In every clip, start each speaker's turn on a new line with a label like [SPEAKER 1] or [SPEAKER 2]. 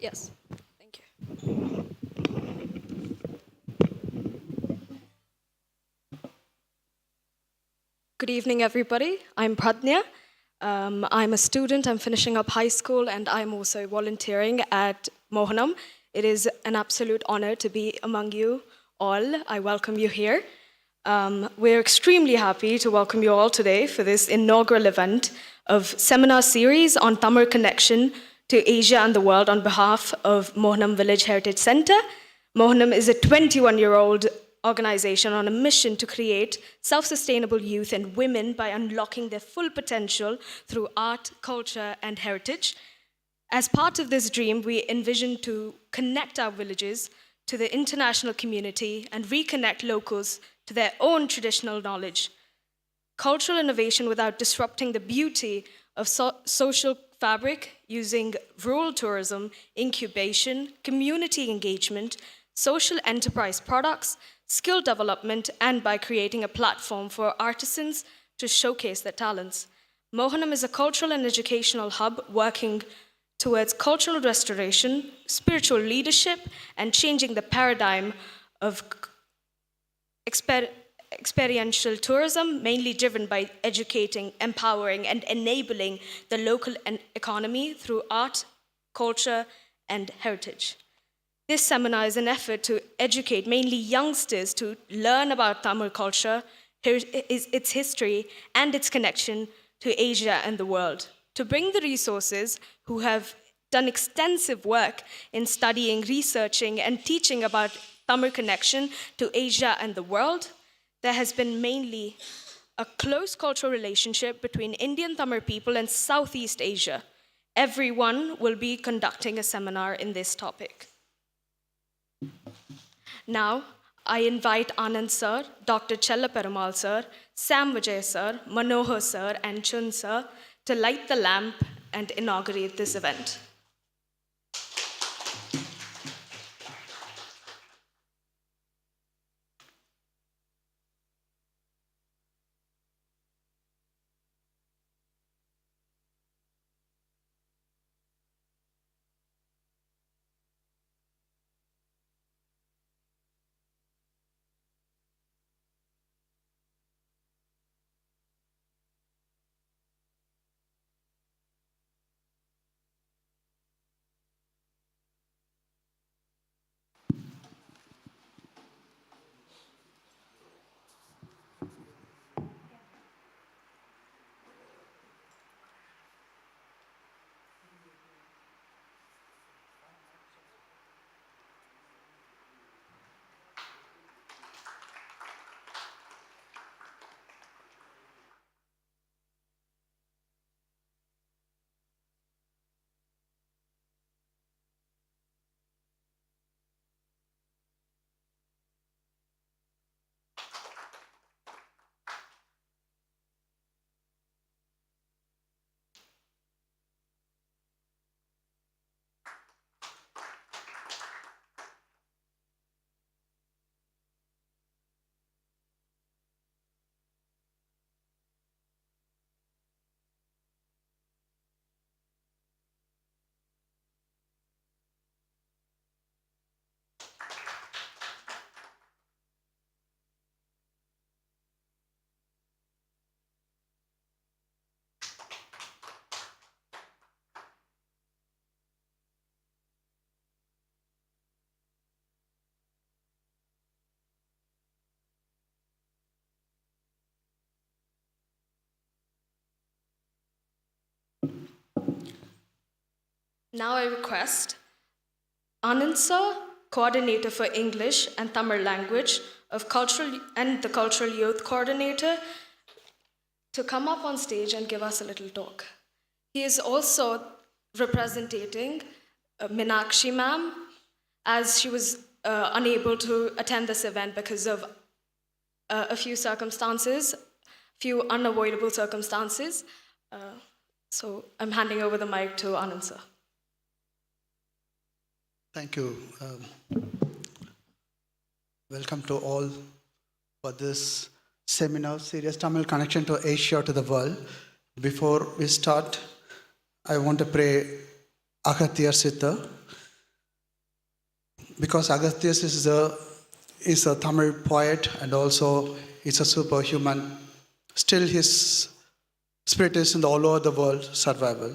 [SPEAKER 1] Yes, thank you. Good evening, everybody. I'm Pradnya. I'm a student. I'm finishing up high school, and I'm also volunteering at Mohanam. It is an absolute honor to be among you all. I welcome you here. We're extremely happy to welcome you all today for this inaugural event of seminar series on Tamil connection to Asia and the world on behalf of Mohanam Village Heritage Center. Mohanam is a 21-year-old organization on a mission to create self-sustainable youth and women by unlocking their full potential through art, culture, and heritage. As part of this dream, we envision to connect our villages to the international community and reconnect locals to their own traditional knowledge. Cultural innovation without disrupting the beauty of social fabric using rural tourism, incubation, community engagement, social enterprise products, skill development, and by creating a platform for artisans to showcase their talents. Mohanam is a cultural and educational hub working towards cultural restoration, spiritual leadership, and changing the paradigm of experiential tourism, mainly driven by educating, empowering, and enabling the local economy through art, culture, and heritage. This seminar is an effort to educate mainly youngsters to learn about Tamil culture, its history, and its connection to Asia and the world. To bring the resources who have done extensive work in studying, researching, and teaching about Tamil connection to Asia and the world, there has been mainly a close cultural relationship between Indian Tamil people and Southeast Asia. Everyone will be conducting a seminar in this topic. Now, I invite Anand sir, Dr. Chella Perumal sir, Sam Vijay sir, Manohar sir, and Chun sir to light the lamp and inaugurate this event. Now I request Anand sir, coordinator for English and Tamil language of cultural and the cultural youth coordinator, to come up on stage and give us a little talk. He is also representing Minakshi ma'am, as she was unable to attend this event because of a few circumstances, few unavoidable circumstances. So I'm handing over the mic to Anand sir.
[SPEAKER 2] Thank you. Welcome to all for this seminar, Serious Tamil Connection to Asia to the World. Before we start, I want to pray Agathya Siddha, because Agathya is a Tamil poet and also is a superhuman. Still, his spirit is in all over the world survival.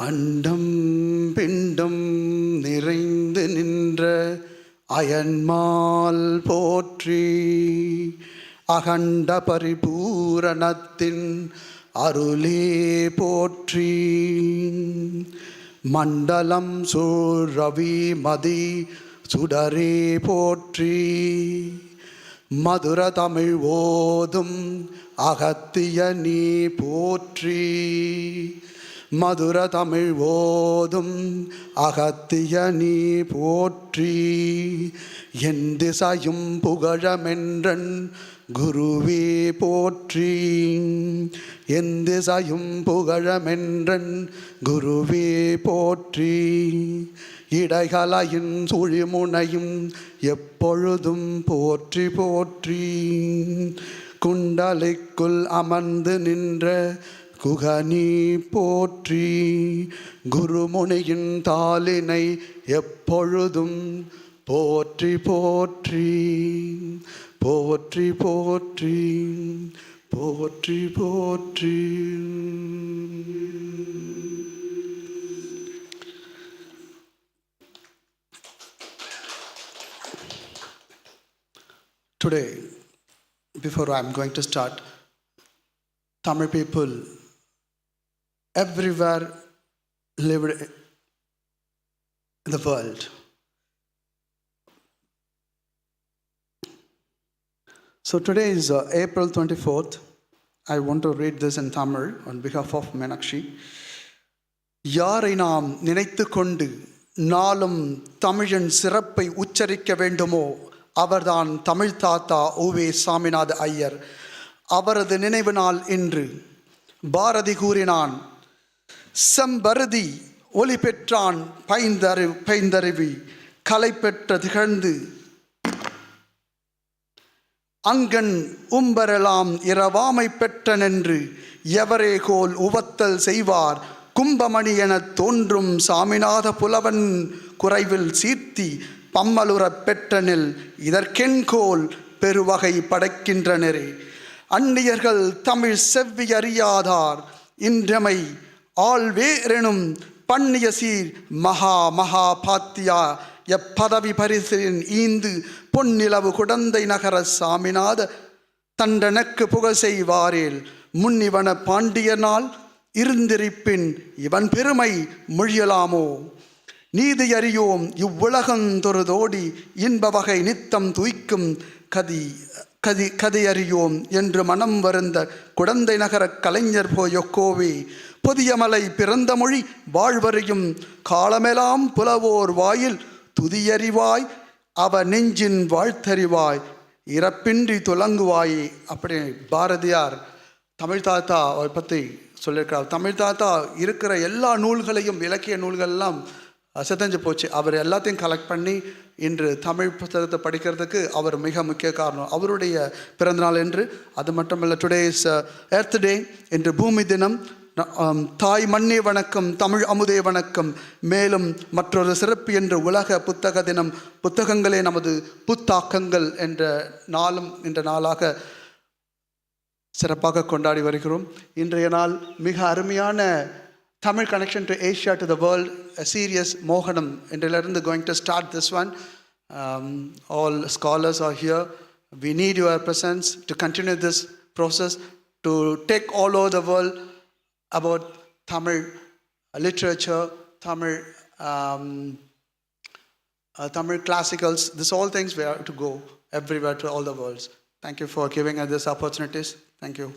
[SPEAKER 2] அண்டம் பிண்டம் நிறைந்து நின்ற அயன்மால் போற்றி, அகண்ட பரிபூரணத்தின் அருளே போற்றி, மண்டலம் சூழ் ரவி மதி சுடரே போற்றி, மதுர தமிழ் ஓதும் அகத்திய நீ போற்றி, மதுர தமிழ் ஓதும் அகத்திய நீ போற்றி, என் திசையும் புகழமென்றன் குருவே போற்றி, என் திசையும் புகழமென்றன் குருவே போற்றி, இடைகளையின் சுழிமுனையும் எப்பொழுதும் போற்றி போற்றி, குண்டலிக்குள் அமர்ந்து நின்ற குகனி போற்றி, குருமுனியின் தாளினை எப்பொழுதும் போற்றி போற்றி, போற்றி போற்றி, போற்றி போற்றி. Today, before I'm going to start, Tamil people everywhere lived in the world. So today is April 24th. I want to read this in Tamil on behalf of Meenakshi. யாரை நாம் நினைத்து கொண்டு நாளும் தமிழின் சிறப்பை உச்சரிக்க வேண்டுமோ அவர்தான் தமிழ் தாத்தா உவே சாமிநாத ஐயர். அவரது நினைவு நாள் இன்று. பாரதி கூறினான், செம்பருதி ஒளி பெற்றான் பைந்தருவி கலை பெற்ற திகழ்ந்து, அங்கன் உம்பரெலாம் இரவாமை பெற்றனென்று எவரே கோல் உவத்தல் செய்வார், கும்பமணி எனத் தோன்றும் சாமிநாத புலவன் குறைவில் சீர்த்தி பம்மலுறப் பெற்றனில் இதற்கென்கோல் பெருவகை படைக்கின்றனரே. அந்நியர்கள் தமிழ் செவ்வி அறியாதார் இன்றமை ஆள்வேரெனும் பண்ணிய சீர் மகா மகா பாத்தியா எப்பதவி பரிசின் ஈந்து பொன்னிலவு குடந்தை நகர சாமிநாத தண்டனக்கு புகழ் செய்வாரேல், முன்னிவன பாண்டியனால் இருந்திருப்பின் இவன் பெருமை மொழியலாமோ. நீதி அறியோம் இவ்வுலகந்தொருதோடி இன்ப வகை நித்தம் துய்க்கும் கதியறியோம் என்று மனம் வருந்த குடந்தை நகர கலைஞர் போயொக்கோவே. புதியமலை பிறந்த மொழி வாழ்வறியும் காலமெலாம் புலவோர் வாயில் துதியறிவாய் அவ நெஞ்சின் வாழ்த்தறிவாய் இறப்பின்றி துலங்குவாயே. அப்படி பாரதியார் தமிழ் தாத்தா அவரை பற்றி சொல்லியிருக்கிறார். தமிழ் தாத்தா இருக்கிற எல்லா நூல்களையும் இலக்கிய நூல்கள்லாம் செதஞ்சு போச்சு. அவர் எல்லாத்தையும் கலெக்ட் பண்ணி இன்று தமிழ் புத்தகத்தை படிக்கிறதுக்கு அவர் மிக முக்கிய காரணம். அவருடைய பிறந்தநாள் என்று. அது மட்டுமல்ல, டுடே இஸ் எர்த் டே, என்று பூமி தினம். தாய் மண்ணே வணக்கம், தமிழ் அமுதே வணக்கம். மேலும் மற்றொரு சிறப்பு என்று உலக புத்தக தினம். புத்தகங்களே நமது புத்தாக்கங்கள் என்ற நாளும் இந்த நாளாக சிறப்பாக கொண்டாடி வருகிறோம். இன்றைய நாள் மிக அருமையான Tamil connection to Asia, to the world, a serious Mohanam. And going to start this one. All scholars are here. We need your presence to continue this process, to take all over the world about Tamil literature, Tamil classicals. This all things we have to go everywhere to all the worlds. Thank you for giving us these opportunities. Thank you.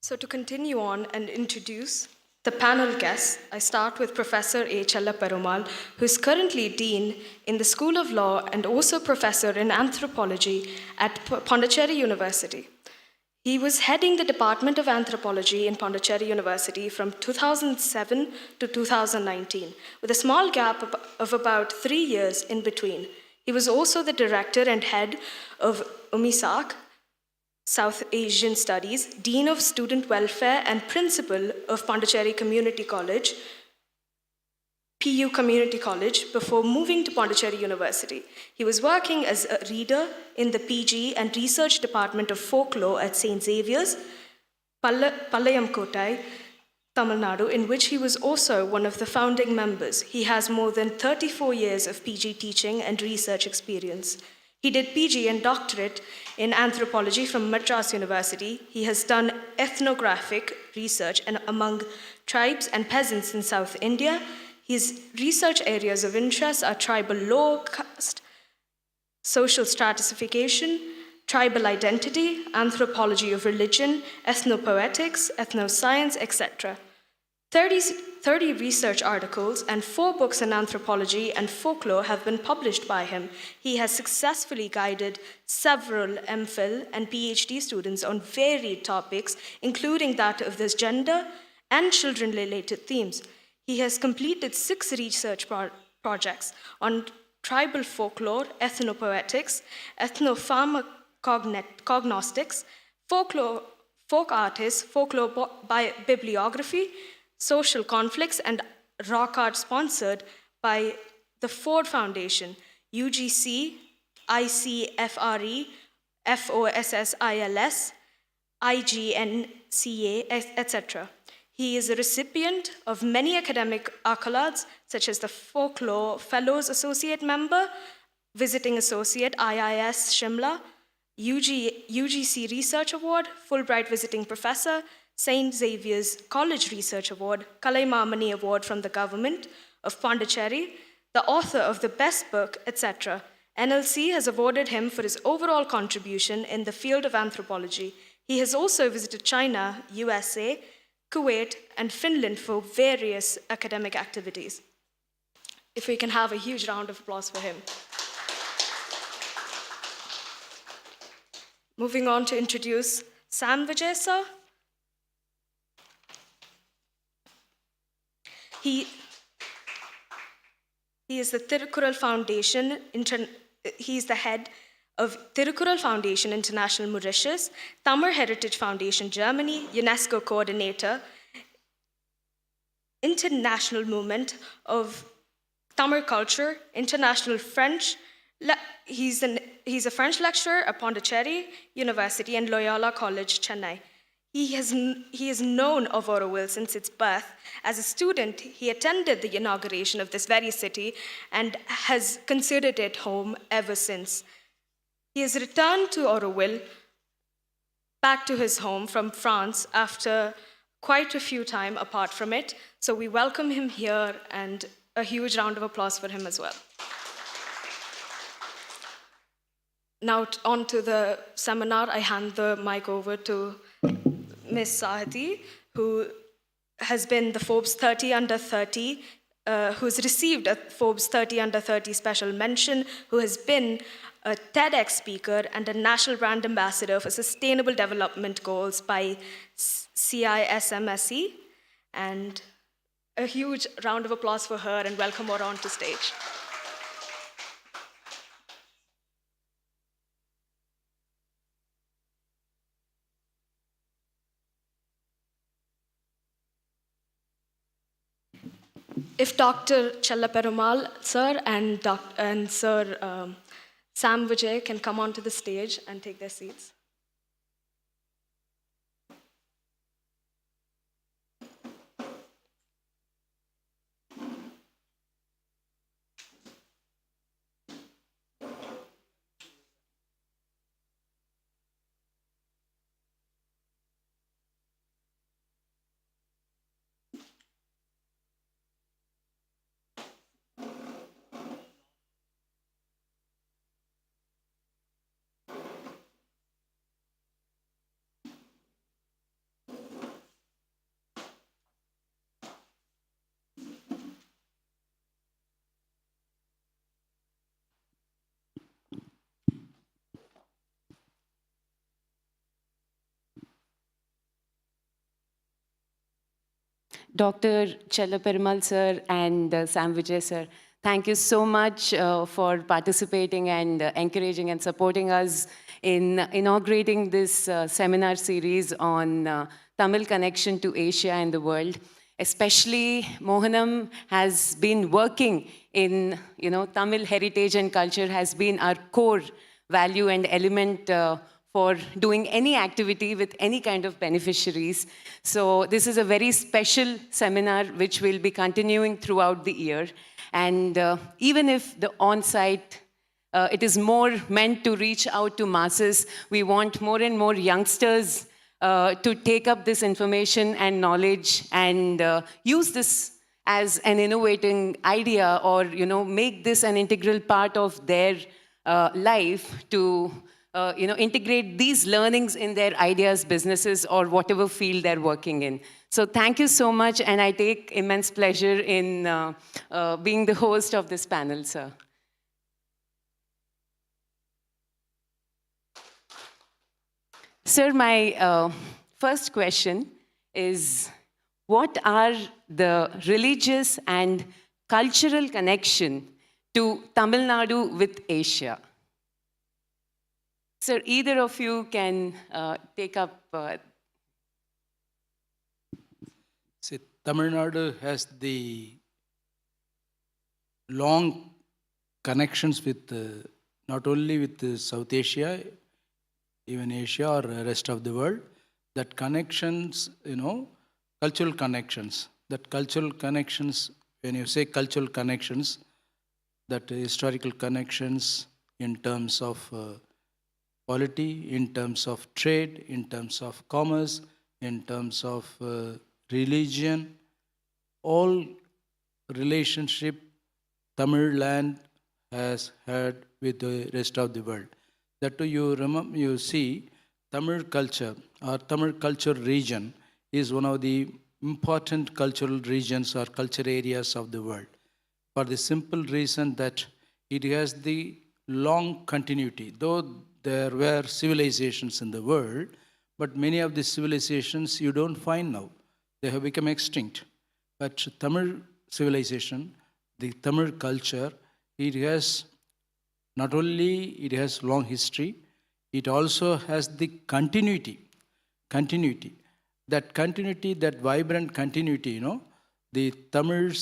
[SPEAKER 1] So to continue on and introduce the panel guests, I start with Professor A. Chella Perumal, who is currently Dean in the School of Law and also Professor in Anthropology at Pondicherry University. He was heading the Department of Anthropology in Pondicherry University from 2007 to 2019, with a small gap of about 3 years in between. He was also the director and head of UMISAC, South Asian Studies, Dean of Student Welfare and Principal of Pondicherry Community College, PU Community College, before moving to Pondicherry University. He was working as a reader in the PG and Research Department of Folklore at St. Xavier's, Palayamkottai, Tamil Nadu, in which he was also one of the founding members. He has more than 34 years of PG teaching and research experience. He did PG and doctorate in anthropology from Madras University. He has done ethnographic research among tribes and peasants in South India. His research areas of interest are tribal law, caste, social stratification, tribal identity, anthropology of religion, ethnopoetics, ethnoscience, etc. 30 research articles and 4 books in anthropology and folklore have been published by him. He has successfully guided several MPhil and PhD students on varied topics, including that of this gender and children-related themes. He has completed 6 research projects on tribal folklore, ethnopoetics, ethnopharmacognostics, folk artists, folklore bibliography, social conflicts, and rock art sponsored by the Ford Foundation, UGC, ICFRE, FOSSILS, IGNCA, etc. He is a recipient of many academic accolades, such as the Folklore Fellows Associate Member, Visiting Associate, IIS Shimla, UGC Research Award, Fulbright Visiting Professor, St. Xavier's College Research Award, Kalaimamani Award from the Government of Pondicherry, the author of the best book, etc. NLC has awarded him for his overall contribution in the field of anthropology. He has also visited China, USA, Kuwait, and Finland for various academic activities. If we can have a huge round of applause for him. Moving on to introduce Sam Vijay sir. He is the Tirukkural Foundation, he is the head of Tirukkural Foundation International Mauritius, Tamil Heritage Foundation Germany, UNESCO Coordinator, International Movement of Tamil Culture, International French. He's a French lecturer at Pondicherry University and Loyola College, Chennai. He has known of Auroville since its birth. As a student, he attended the inauguration of this very city and has considered it home ever since. He has returned to Auroville, back to his home from France after quite a few time apart from it. So we welcome him here, and a huge round of applause for him as well. Now on to the seminar, I hand the mic over to Ms. Sahati, who has been the Forbes 30 Under 30, who's received a Forbes 30 Under 30 special mention, who has been a TEDx speaker and a national brand ambassador for sustainable development goals by CISMSE. And a huge round of applause for her, and welcome her onto stage. If Dr. Chella Perumal, sir, and Sir Sam Vijay can come onto the stage and take their seats.
[SPEAKER 3] Dr. Chella sir and Sam Vijay sir, thank you so much for participating and encouraging and supporting us in inaugurating this seminar series on Tamil connection to Asia and the world. Especially Mohanam has been working in, Tamil heritage and culture has been our core value and element for doing any activity with any kind of beneficiaries. So this is a very special seminar which will be continuing throughout the year. And even if the on-site it is more meant to reach out to masses. We want more and more youngsters to take up this information and knowledge and use this as an innovating idea or make this an integral part of their life to integrate these learnings in their ideas, businesses, or whatever field they're working in. So thank you so much, and I take immense pleasure in being the host of this panel, sir. Sir, my first question is, what are the religious and cultural connection to Tamil Nadu with Asia? Sir, either of you can take up.
[SPEAKER 4] See, Tamil Nadu has the long connections with not only with South Asia, even Asia or rest of the world. That connections, cultural connections. That cultural connections, when you say cultural connections, that historical connections in terms of polity, in terms of trade, in terms of commerce, in terms of religion, all relationship Tamil land has had with the rest of the world. That too, you see, Tamil culture or Tamil culture region is one of the important cultural regions or culture areas of the world, for the simple reason that it has the long continuity. Though there were civilizations in the world, but many of the civilizations you don't find now. They have become extinct. But Tamil civilization, the Tamil culture, it has not only it has long history, it also has the continuity. That continuity, that vibrant continuity, the Tamil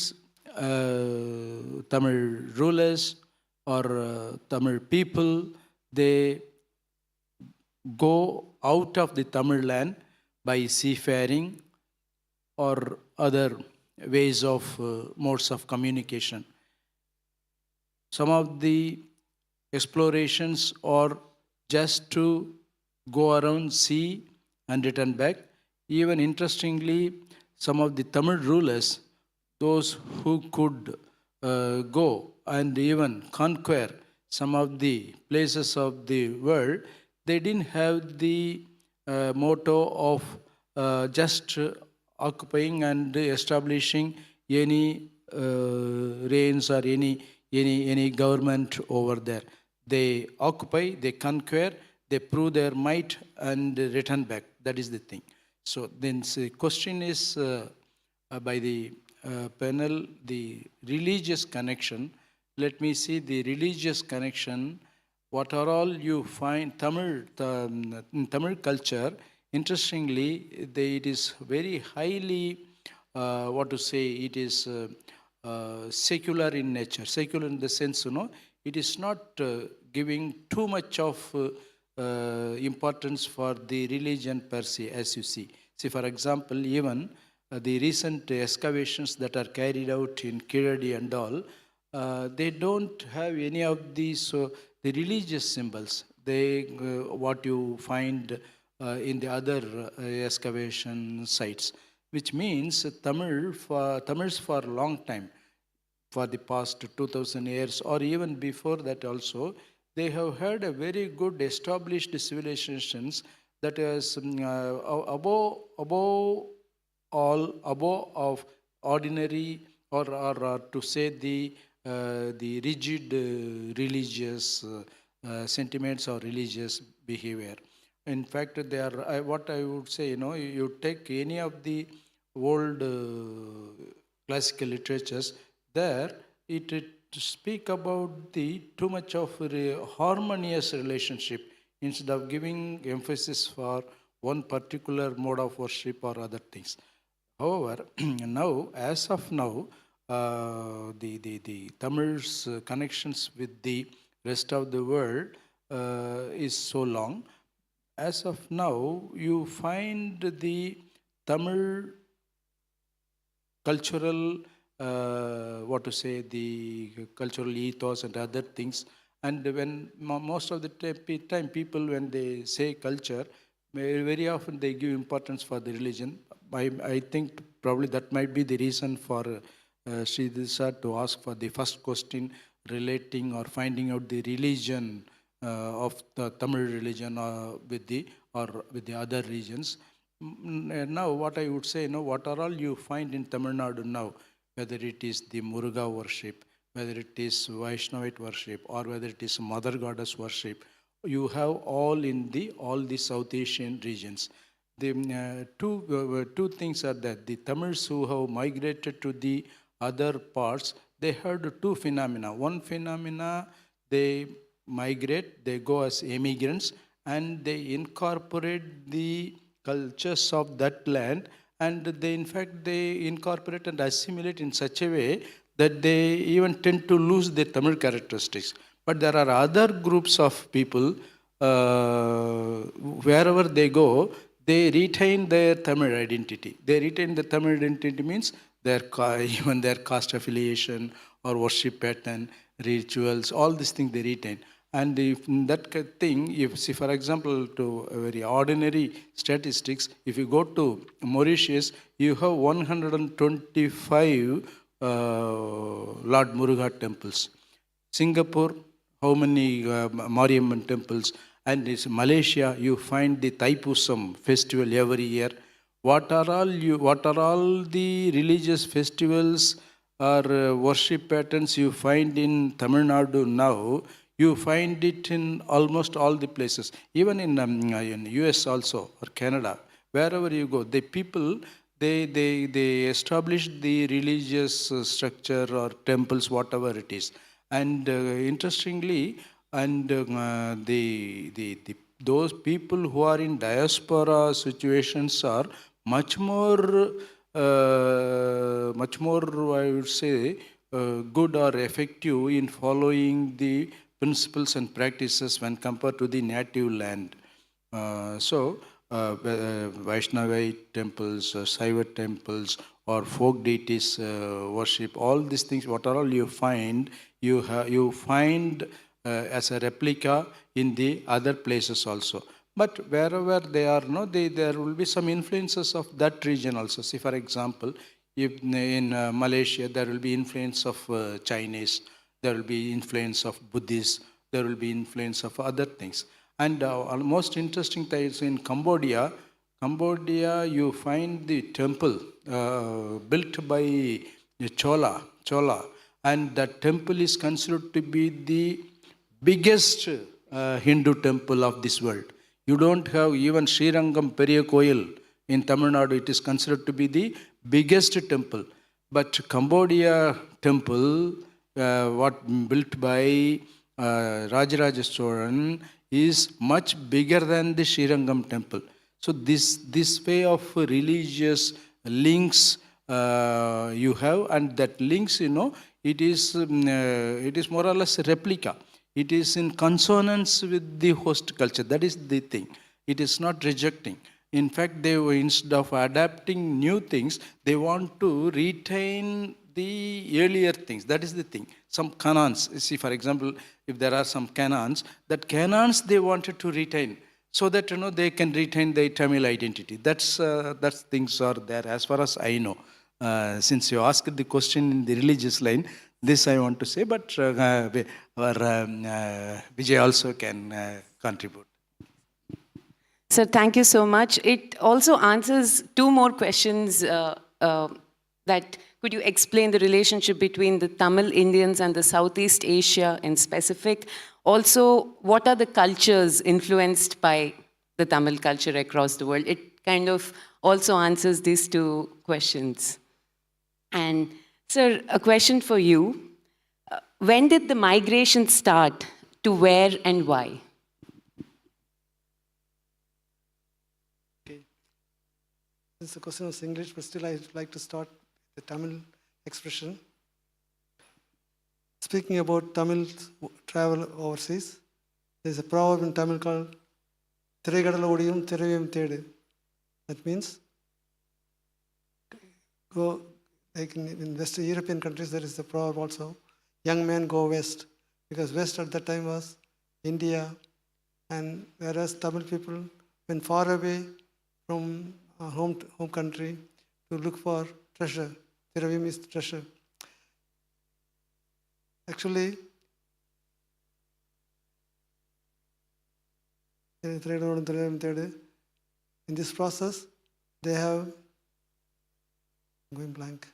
[SPEAKER 4] rulers or Tamil people, they go out of the Tamil land by seafaring or other ways of modes of communication. Some of the explorations are just to go around, see, and return back. Even interestingly, some of the Tamil rulers, those who could go and even conquer some of the places of the world, they didn't have the motto of just occupying and establishing any reigns or any government over there. They occupy, they conquer, they prove their might and return back. That is the thing. So then the question is by the panel, the religious connection. Let me see the religious connection. What are all you find in Tamil culture? Interestingly, it is very highly, it is secular in nature. Secular in the sense, it is not giving too much of importance for the religion per se, as you see. See, for example, even the recent excavations that are carried out in Kiradi and all, they don't have any of these the religious symbols. They what you find in the other excavation sites, which means Tamils for a long time, for the past 2000 years or even before that also, they have had a very good established civilizations that is above of ordinary or to say the rigid religious sentiments or religious behavior. In fact, they are what I would say. You take any of the old classical literatures, there it speak about the too much of harmonious relationship instead of giving emphasis for one particular mode of worship or other things. However, now, as of now, the Tamil's connections with the rest of the world is so long. As of now, you find the Tamil cultural, what to say, the cultural ethos and other things. And when most of the time people, when they say culture, very often they give importance for the religion. I think probably that might be the reason for Sridhar to ask for the first question relating or finding out the religion of the Tamil religion with the other regions. Now, what I would say, what are all you find in Tamil Nadu now, whether it is the Muruga worship, whether it is Vaishnavite worship, or whether it is Mother Goddess worship, you have all the South Asian regions. The two things are that the Tamils who have migrated to the other parts, they heard two phenomena. One phenomena, they migrate, they go as immigrants, and they incorporate the cultures of that land, and they in fact they incorporate and assimilate in such a way that they even tend to lose their Tamil characteristics. But there are other groups of people, wherever they go, they retain their Tamil identity. They retain the Tamil identity means their even their caste affiliation or worship pattern, rituals, all these things they retain. And if that thing, if see for example, to a very ordinary statistics, if you go to Mauritius, you have 125 Lord Muruga temples. Singapore, how many Mariamman temples? And in Malaysia, you find the Thaipusam festival every year. What are all the religious festivals or worship patterns you find in Tamil Nadu now? You find it in almost all the places, even in US also or Canada, wherever you go. The people they establish the religious structure or temples, whatever it is. And interestingly, and those people who are in diaspora situations are much more I would say good or effective in following the principles and practices when compared to the native land. Vaishnavite temples, Saiva temples, or folk deities worship, all these things, what are all you find, you find as a replica in the other places also. But wherever they are, there will be some influences of that region also. See, for example, if in Malaysia, there will be influence of Chinese, there will be influence of Buddhists, there will be influence of other things. And most interesting thing is in Cambodia, you find the temple built by Chola, and that temple is considered to be the biggest Hindu temple of this world. You don't have even Srirangam Periya Koil in Tamil Nadu, it is considered to be the biggest temple. But Cambodia temple, what built by Rajaraja Cholan, is much bigger than the Srirangam temple. So this way of religious links you have, and that links, it is more or less a replica. It is in consonance with the host culture. That is the thing. It is not rejecting. In fact, instead of adapting new things, they want to retain the earlier things. That is the thing. Some canons. See, for example, if there are some canons, that canons they wanted to retain, so that they can retain their Tamil identity. That's things are there as far as I know. Since you asked the question in the religious line, this I want to say, but Vijay also can contribute.
[SPEAKER 3] Sir, thank you so much. It also answers two more questions that could you explain the relationship between the Tamil Indians and the Southeast Asia in specific? Also, what are the cultures influenced by the Tamil culture across the world? It kind of also answers these two questions. And sir, a question for you. When did the migration start, to where and why?
[SPEAKER 5] Since the question was English, but still I'd like to start with the Tamil expression. Speaking about Tamil travel overseas, there's a proverb in Tamil called Thiraigadala Odiyum Thirayum Thedu. That means go, like in Western European countries, there is the proverb also, young men go west, because west at that time was India, and whereas Tamil people went far away from home country to look for treasure. Thiravim is treasure. Actually, in this process, they have, I'm going blank.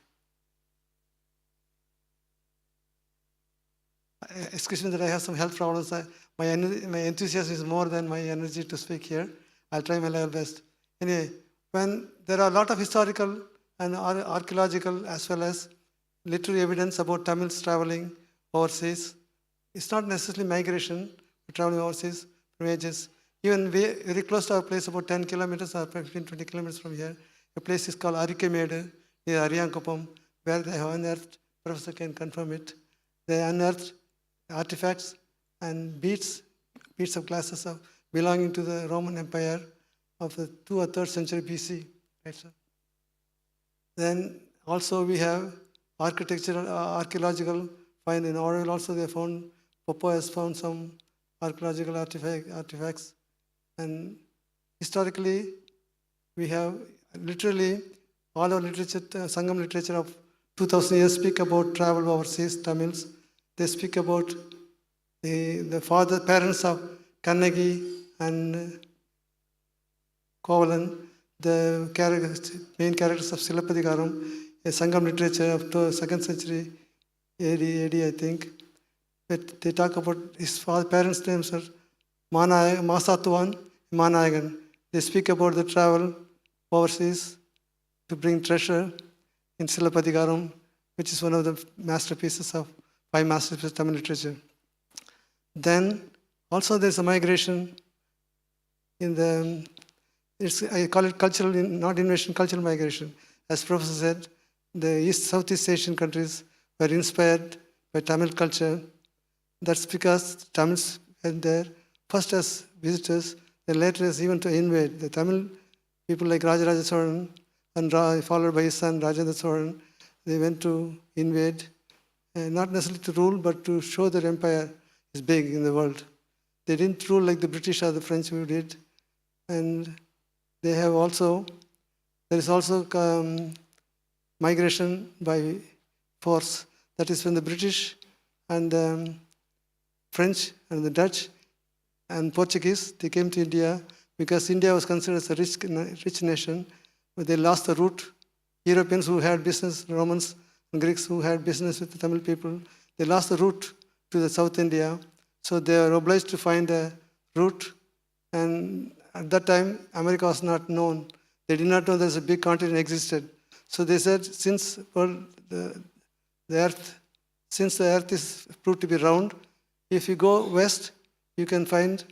[SPEAKER 5] Excuse me that I have some health problems. My enthusiasm is more than my energy to speak here. I'll try my level best. Anyway, when there are a lot of historical and archaeological as well as literary evidence about Tamils traveling overseas, it's not necessarily migration, but traveling overseas from ages. Even very close to our place, about 10 kilometers or 15, 20 kilometers from here, a place is called Arikemedu near Ariyankopam, where they have unearthed, Professor can confirm it, they unearthed artifacts and beads of glasses belonging to the Roman Empire of the 2nd or 3rd century BC. Right, sir? Then also we have architectural, archaeological find in Orwell. Also they found, Popo has found some archaeological artifacts. And historically, we have literally all our literature, Sangam literature of 2000 years speak about travel overseas, Tamils. They speak about the parents of Kannagi and Kovalan, the main characters of Silappatikaram, a Sangam literature of 2nd century AD, I think. But they talk about his parents' names are Masatuan, Manayagan. They speak about the travel overseas to bring treasure in Silappatikaram, which is one of the 5 masterpieces of Tamil literature. Then also there's a migration in the, I call it cultural, not invasion, cultural migration. As Professor said, the Southeast Asian countries were inspired by Tamil culture. That's because Tamils went there first as visitors, then later as even to invade. The Tamil people like Rajaraja Cholan and followed by his son Rajendra Cholan, they went to invade, not necessarily to rule, but to show their empire is big in the world. They didn't rule like the British or the French who did. And they have also, there is also migration by force. That is when the British and the French and the Dutch and Portuguese, they came to India because India was considered as a rich nation, but they lost the route. Europeans who had business, Romans and Greeks who had business with the Tamil people, they lost the route to the South India. So they were obliged to find a route. And at that time, America was not known. They did not know there's a big continent existed. So they said, since the earth is proved to be round, if you go west, you can find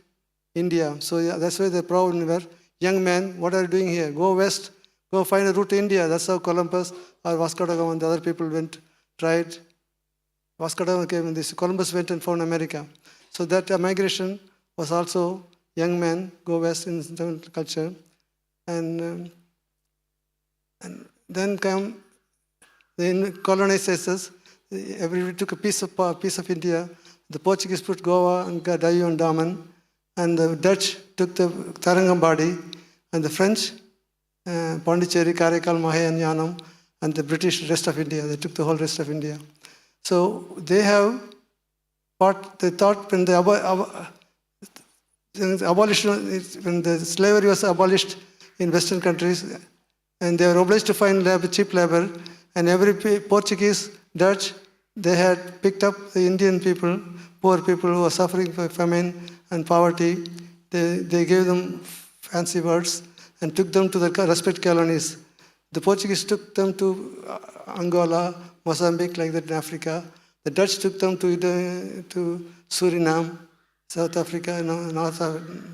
[SPEAKER 5] India. So yeah, that's why the problem were, young men, what are you doing here? Go west, go find a route to India. That's how Columbus or Vasco da Gama and the other people tried. Vasco da Gama came and Columbus went and found America. So that migration was also young men go west in Tamil culture. And then come the colonizers. Everybody took a piece of India. The Portuguese put Goa and Dayu and Daman, and the Dutch took the Tarangambadi, and the French, Pondicherry, Karaikal, Mahe and Yanam, and the British rest of India. They took the whole rest of India. So they have what they thought when the abolition, when the slavery was abolished in Western countries, and they were obliged to find cheap labor, and every Portuguese, Dutch, they had picked up the Indian people, poor people who were suffering from famine and poverty. They gave them fancy words, and took them to their respective colonies. The Portuguese took them to Angola, Mozambique, like that in Africa. The Dutch took them to Suriname, South Africa,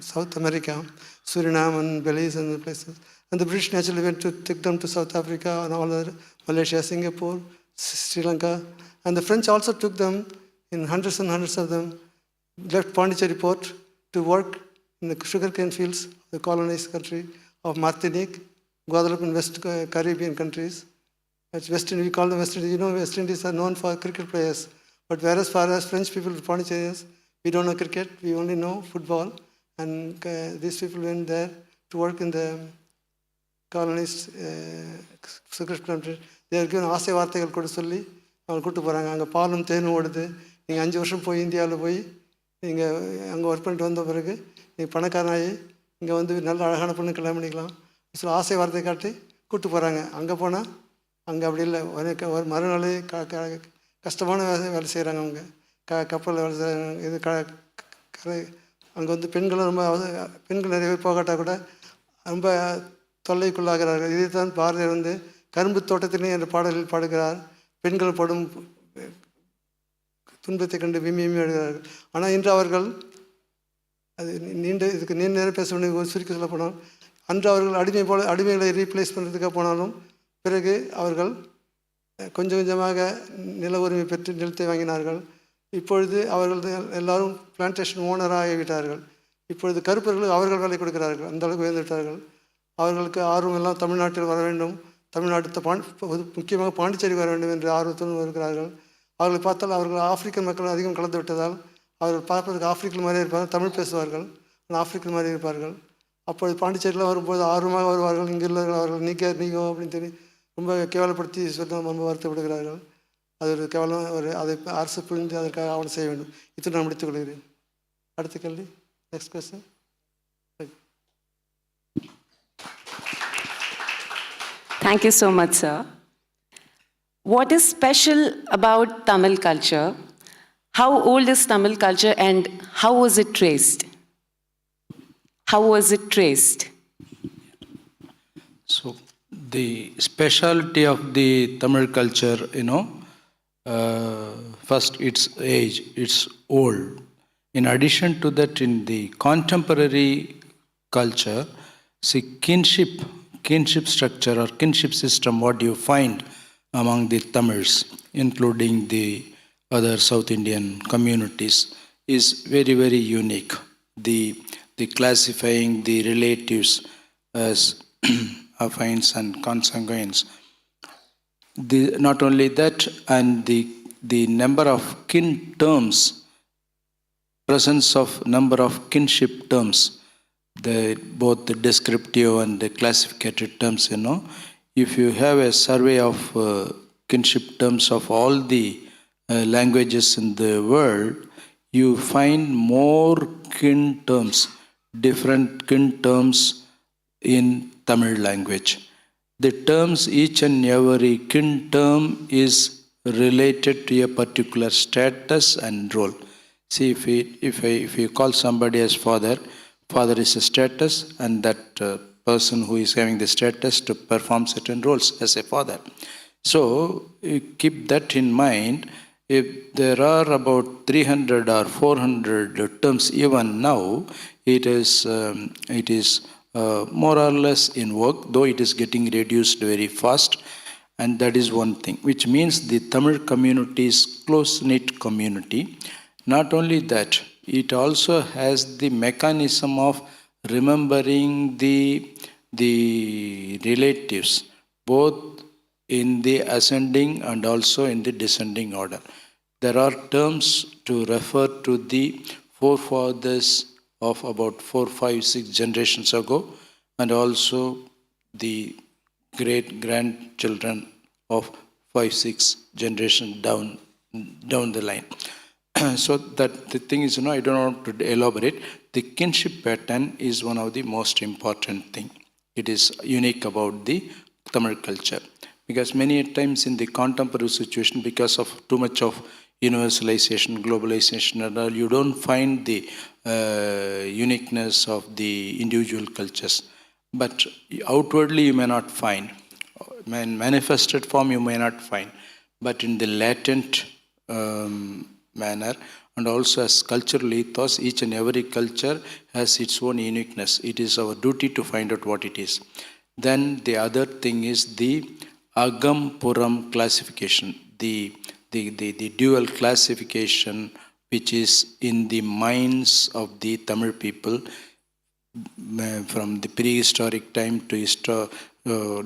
[SPEAKER 5] South America, Suriname and Belize and the places. And the British naturally went to take them to South Africa and all other Malaysia, Singapore, Sri Lanka. And the French also took them in hundreds and hundreds of them, left Pondicherry port to work in the sugarcane fields of the colonized country of Martinique, Guadeloupe and West Caribbean countries. That's West Indies, we call them West Indies. You know, West Indies are known for cricket players. But whereas far as French people, Pondicherrians, we don't know cricket, we only know football. And these people went there to work in the colonized sugar country. They are given ஆசை வார்த்தைகள் கூட சொல்லி அவங்க கூப்பிட்டு போகிறாங்க. அங்கே பாலும் தேனும் ஓடுது. நீங்கள் 5 வருஷம் போய் இந்தியாவில் போய் நீங்கள் அங்கே ஒர்க் பண்ணிட்டு வந்த பிறகு நீங்கள் பணக்காரனாகி இங்கே வந்து நல்ல அழகான பொண்ணு கல்யாணம் பண்ணிக்கலாம். சில ஆசை வார்த்தை காட்டி கூப்பிட்டு போகிறாங்க. அங்கே போனால் அங்கே அப்படி இல்லை. ஒரு மறுநாள் கஷ்டமான வேலை செய்கிறாங்க அவங்க. கப்பலில் வேலை செய்கிறாங்க. இது அங்கே வந்து பெண்களும் ரொம்ப பெண்கள் நிறைய பேர் போகாட்டால் கூட ரொம்ப தொல்லைக்குள்ளாகிறார்கள். இதை தான் பாரதியார் வந்து கரும்பு தோட்டத்திலே என்ற பாடலில் பாடுகிறார். பெண்கள் படும் துன்பத்தை கண்டு விம்மி எழுகிறார்கள். ஆனால் இன்று அவர்கள் அது இதுக்கு நீண்ட நேரம் பேச வேண்டிய சுருக்கி சொல்ல போனால் அன்று அவர்கள் அடிமைகளை ரீப்ளேஸ் பண்ணுறதுக்காக போனாலும் பிறகு அவர்கள் கொஞ்சம் கொஞ்சமாக நில உரிமை பெற்று நிலத்தை வாங்கினார்கள். இப்பொழுது அவர்கள் எல்லாரும் பிளான்டேஷன் ஓனராக ஆகிவிட்டார்கள். இப்பொழுது கருப்பர்களுக்கு அவர்கள் வேலை கொடுக்கிறார்கள். அந்த அளவுக்கு உயர்ந்துவிட்டார்கள். அவர்களுக்கு ஆர்வம் எல்லாம் தமிழ்நாட்டில் வர வேண்டும், தமிழ்நாட்டு முக்கியமாக பாண்டிச்சேரி வர வேண்டும் என்று ஆர்வத்துடன் வருகிறார்கள். அவர்களை பார்த்தால் அவர்கள் ஆப்பிரிக்கன் மக்கள் அதிகம் கலந்து விட்டதால் அவர்கள் பார்ப்பதற்கு ஆப்பிரிக்கன் மாதிரி இருப்பார்கள். தமிழ் பேசுவார்கள், ஆனால் ஆப்பிரிக்கன் மாதிரி இருப்பார்கள். அப்பொழுது பாண்டிச்சேரியில் வரும்போது ஆர்வமாக வருவார்கள். இங்கே உள்ளவர்கள் அவர்கள் நீங்கோ அப்படின்னு சொல்லி ரொம்ப கேவலப்படுத்தி சொல்ல ரொம்ப வருத்தப்படுகிறார்கள். அது ஒரு கேவலம். அதை அரசு புரிந்து அதற்காக ஆவணம் செய்ய வேண்டும். இது நான் முடித்துக் கொள்கிறேன். அடுத்த கேள்வி. Next question.
[SPEAKER 3] Thank you so much, sir. What is special about Tamil culture? How old is Tamil culture and how was it traced? How was it traced?
[SPEAKER 4] So the specialty of the Tamil culture, first its age, it's old. In addition to that, in the contemporary culture, see kinship structure or kinship system, what you find among the Tamils, including the other South Indian communities, is very, very unique. The classifying the relatives as affines and consanguines. Not only that, and the number of kin terms, presence of number of kinship terms, both the descriptive and the classificative terms, if you have a survey of kinship terms of all the languages in the world, you find more kin terms, different kin terms in Tamil language. The terms, each and every kin term is related to a particular status and role. See, if you call somebody as father is a status, and that person who is having the status to perform certain roles as a father. So keep that in mind. If there are about 300 or 400 terms even now, it is more or less in work, though it is getting reduced very fast. And that is one thing, which means the Tamil community is close-knit community. Not only that, it also has the mechanism of remembering the relatives, both in the ascending and also in the descending order. There are terms to refer to the forefathers of about 4, 5, 6 generations ago, and also the great-grandchildren of 5, 6 generations down the line. So that the thing is, I don't want to elaborate. The kinship pattern is one of the most important thing. It is unique about the Tamil culture. Because many times in the contemporary situation, because of too much of universalization, globalization and all, you don't find the uniqueness of the individual cultures. but outwardly you may not find. In manifested form you may not find, but in the latent manner, and also as cultural ethos, each and every culture has its own uniqueness. It is our duty to find out what it is. Then the other thing is the Agam Puram classification, the dual classification which is in the minds of the Tamil people from the prehistoric time to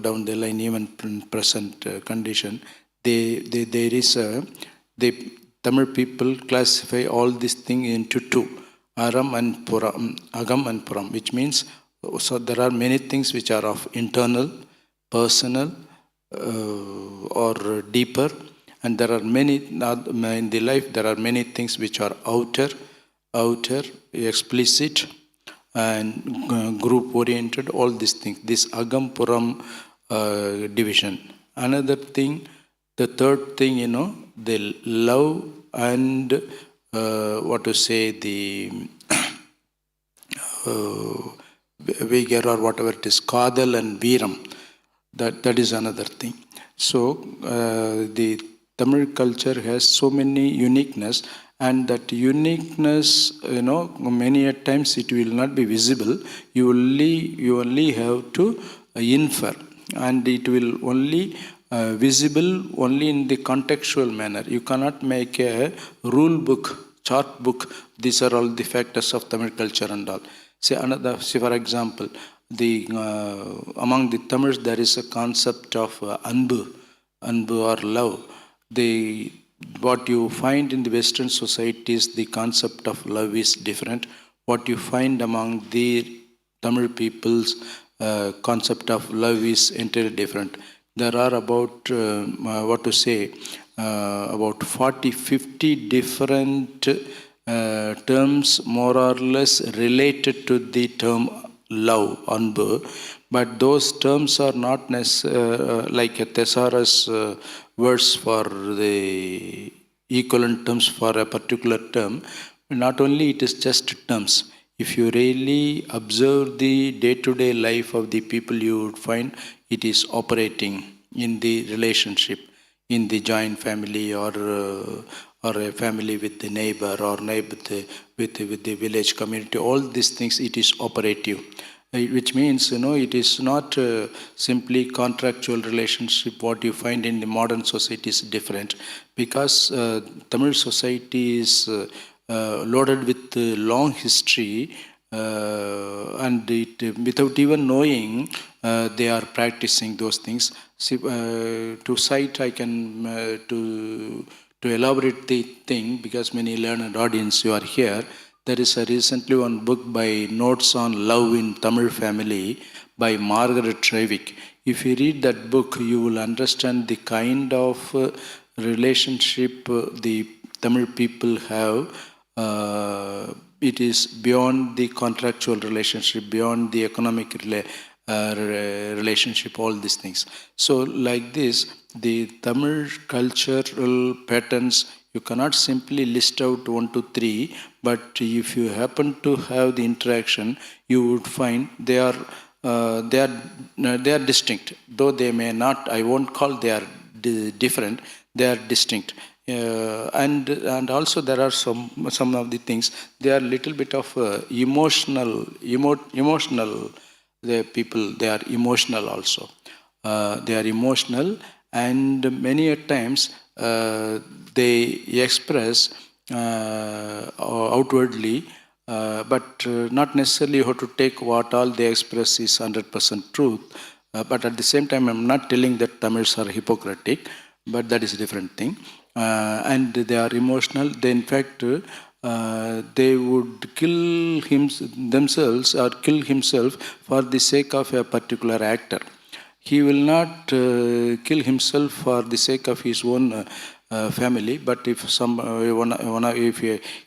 [SPEAKER 4] down the line, even in present condition. There is the Tamil people classify all these things into two, Agam and Puram, which means, so there are many things which are of internal, personal, or deeper, and there are many in the life. There are many things which are outer, explicit, and group oriented. All these things. This Agam Puram division. Another thing, the third thing, the love and the Vigor or whatever it is, Kadal and Veeram. That is another thing. So the Tamil culture has so many uniqueness, and that uniqueness, many a times it will not be visible. You only have to infer, and it will only visible only in the contextual manner. You cannot make a rule book, chart book. These are all the factors of Tamil culture and all. Say for example, among the Tamils there is a concept of anbu or love. What you find in the Western societies, the concept of love is different. What you find among the Tamil people's concept of love is entirely different. There are about about 40-50 different terms more or less related to the term love, anbu, but those terms are not like a thesaurus words for the equivalent terms for a particular term. Not only it is just terms. If you really observe the day-to-day life of the people, you would find it is operating in the relationship, in the joint family, or a family with the neighbor, or neighbor with the village community. All these things, it is operative, which means it is not simply contractual relationship. What you find in the modern society is different, because Tamil society is loaded with long history, and without even knowing, they are practicing those things. To cite, I can to elaborate the thing, because many learned audience you are here. There is recently one book by Notes on Love in Tamil Family by Margaret Trevick. If you read that book, you will understand the kind of relationship the Tamil people have. It is beyond the contractual relationship, beyond the economic relationship, all these things. So like this, the Tamil cultural patterns, you cannot simply list out 1, 2, 3, but if you happen to have the interaction, you would find they are distinct. Though they may not, I won't call they are different, they are distinct. And also there are some of the things, they are little bit of emotional. The people, they are emotional also. They are emotional, and many a times they express outwardly, but not necessarily you have to take what all they express is 100% truth. But at the same time, I'm not telling that Tamils are hypocritic, but that is a different thing. And they are emotional. They, in fact, they would kill themselves or kill himself for the sake of a particular actor. He will not kill himself for the sake of his own family, but if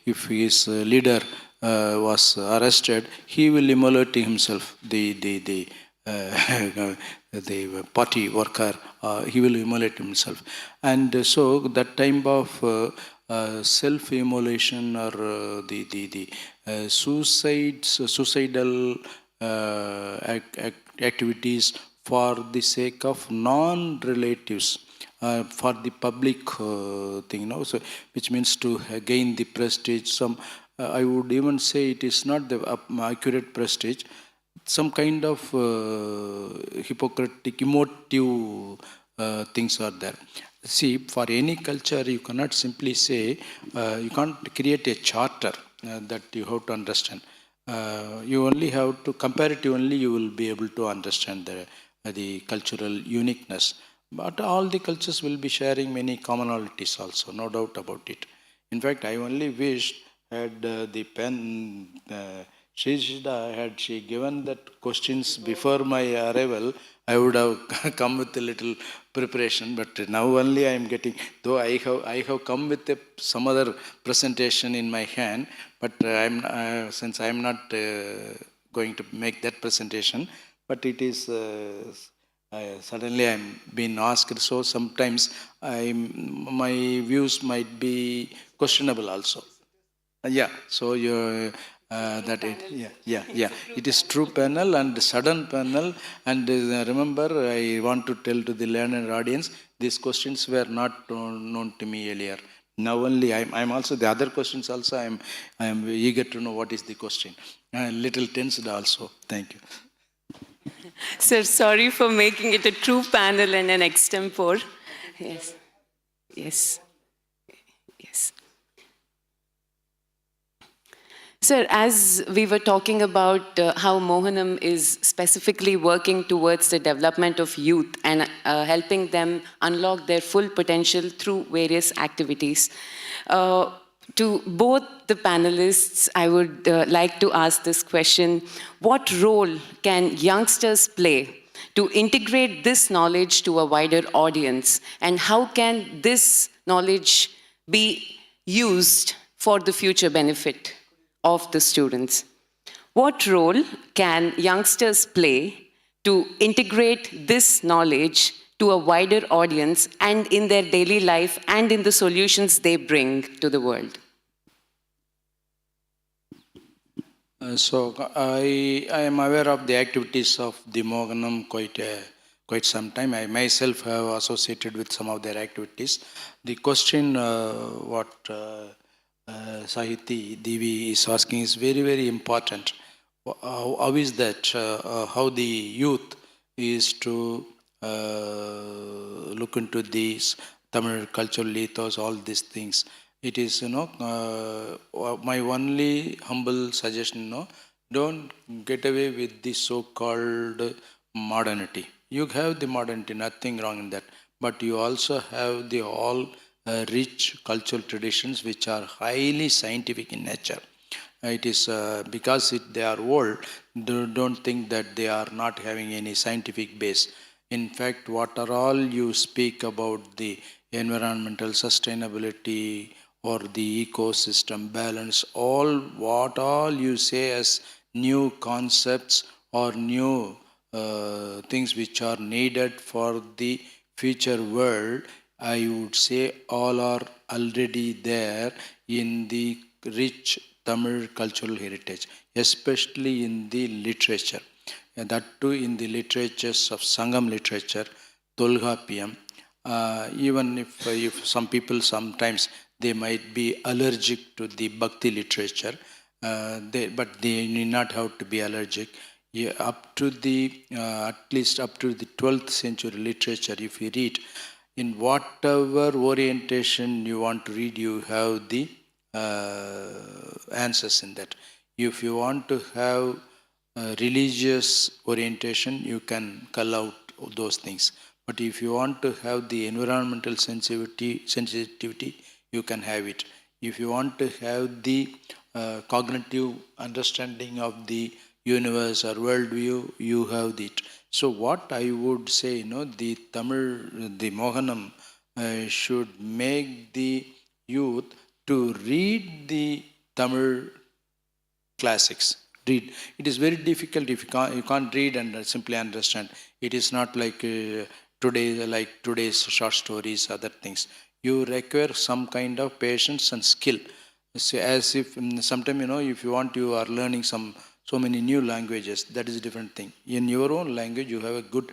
[SPEAKER 4] if his leader was arrested, he will immolate himself. The party worker, he will immolate himself. And so that type of self-immolation, or the suicidal activities for the sake of non-relatives, for the public thing, so which means to gain the prestige. I would even say it is not the accurate prestige, some kind of hypocritic, emotive things are there. See, for any culture, you cannot simply say, you can't create a charter that you have to understand. You only have to, comparatively, you will be able to understand the cultural uniqueness. But all the cultures will be sharing many commonalities also, no doubt about it. In fact, I only wished had the pen, Shrishda, had she given that questions before my arrival, I would have come with a little preparation. But now only I am getting, though I have come with some other presentation in my hand, but since I am not going to make that presentation, but it is suddenly I'm being asked, so sometimes my views might be questionable also. Yeah, so you that it, yeah. It is true panel and sudden panel. And remember, I want to tell to the learned audience, these questions were not known to me earlier. Now only I'm also the other questions also. I am eager to know what is the question. Little tensed also. Thank you.
[SPEAKER 3] Sir, sorry for making it a true panel and an extempore. Yes, yes, yes. Sir, as we were talking about how Mohanam is specifically working towards the development of youth and helping them unlock their full potential through various activities. To both the panelists, I would like to ask this question: what role can youngsters play to integrate this knowledge to a wider audience? And how can this knowledge be used for the future benefit of the students? What role can youngsters play to integrate this knowledge to a wider audience and in their daily life and in the solutions they bring to the world?
[SPEAKER 4] So I am aware of the activities of the Mohanam quite some time. I myself have associated with some of their activities. The question what Sahiti Devi is asking is very, very important. How is that? How the youth is to look into these Tamil cultural ethos, all these things. It is, my only humble suggestion, don't get away with the so-called modernity. You have the modernity, nothing wrong in that. But you also have the all rich cultural traditions which are highly scientific in nature. It is because they are old, don't think that they are not having any scientific base. In fact, what are all you speak about the environmental sustainability or the ecosystem balance, what all you say as new concepts or new things which are needed for the future world, I would say all are already there in the rich Tamil cultural heritage, especially in the literature. And that too in the literatures of Sangam literature, Tolgapiyam. Even if some people sometimes they might be allergic to the Bhakti literature, but they need not have to be allergic. Yeah, up to the at least up to the 12th century literature, if you read, in whatever orientation you want to read, you have the answers in that. If you want to have religious orientation, you can cull out those things. But if you want to have the environmental sensitivity, you can have it. If you want to have the cognitive understanding of the universe or worldview, you have it. So what I would say, the Mohanam should make the youth to read the Tamil classics. Read. It is very difficult if you can't read and simply understand. It is not like today's short stories, other things. You require some kind of patience and skill. So as if sometimes, if you are learning some so many new languages, that is a different thing. In your own language, you have a good,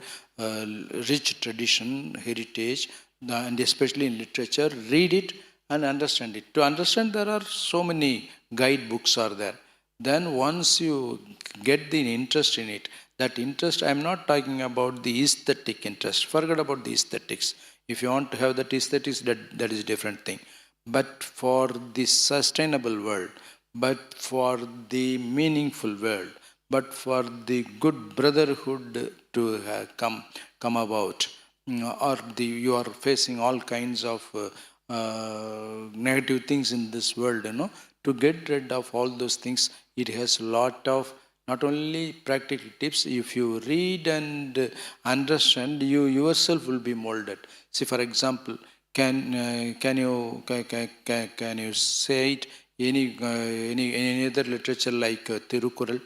[SPEAKER 4] rich tradition, heritage, and especially in literature, read it and understand it. To understand, there are so many guidebooks are there. Then once you get the interest in it, that interest, I'm not talking about the aesthetic interest. Forget about the aesthetics. If you want to have that aesthetics, that is a different thing. But for the sustainable world, but for the meaningful world, but for the good brotherhood to come about, or you are facing all kinds of negative things in this world, to get rid of all those things, it has a lot of not only practical tips. If you read and understand, you yourself will be molded. See, for example, can you say it any other literature like Tirukural?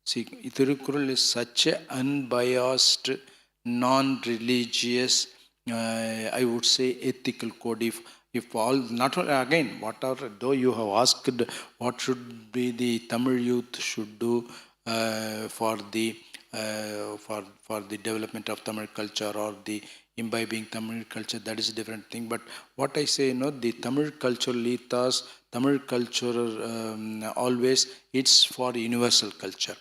[SPEAKER 4] See, Tirukural is such a unbiased, non-religious, I would say ethical code. If all, not again, what are, though you have asked what should be the Tamil youth should do for the development of Tamil culture or the imbibing Tamil culture, that is a different thing. But what I say, the Tamil cultural ethos, Tamil culture, always, it's for universal culture.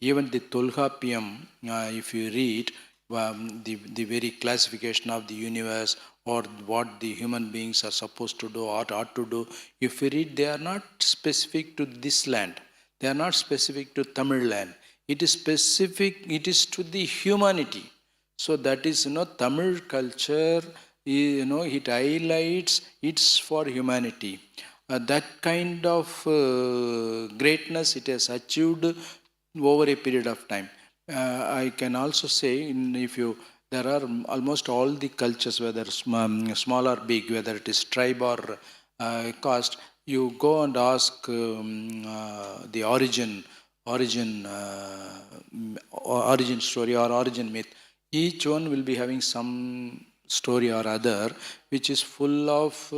[SPEAKER 4] Even the Tolkappiyam, if you read, the very classification of the universe or what the human beings are supposed to do or ought to do, if you read, they are not specific to this land. They are not specific to Tamil land. It is specific, it is to the humanity. So that is, Tamil culture, it highlights, it's for humanity. That kind of greatness it has achieved over a period of time. I can also say, there are almost all the cultures, whether small or big, whether it is tribe or caste, you go and ask the origin story or origin myth. Each one will be having some story or other, which is full of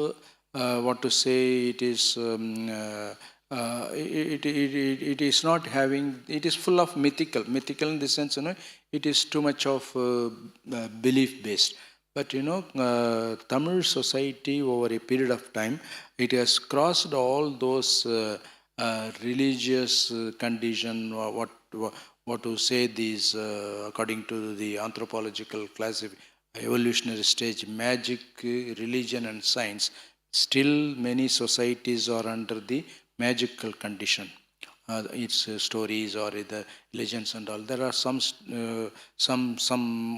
[SPEAKER 4] what to say. It is it is not having. It is full of mythical in the sense, it is too much of belief based. But Tamil society over a period of time, it has crossed all those religious condition, or what to say, these according to the anthropological evolutionary stage, magic, religion and science. Still many societies are under the magical condition. Its stories or the legends and all. There are some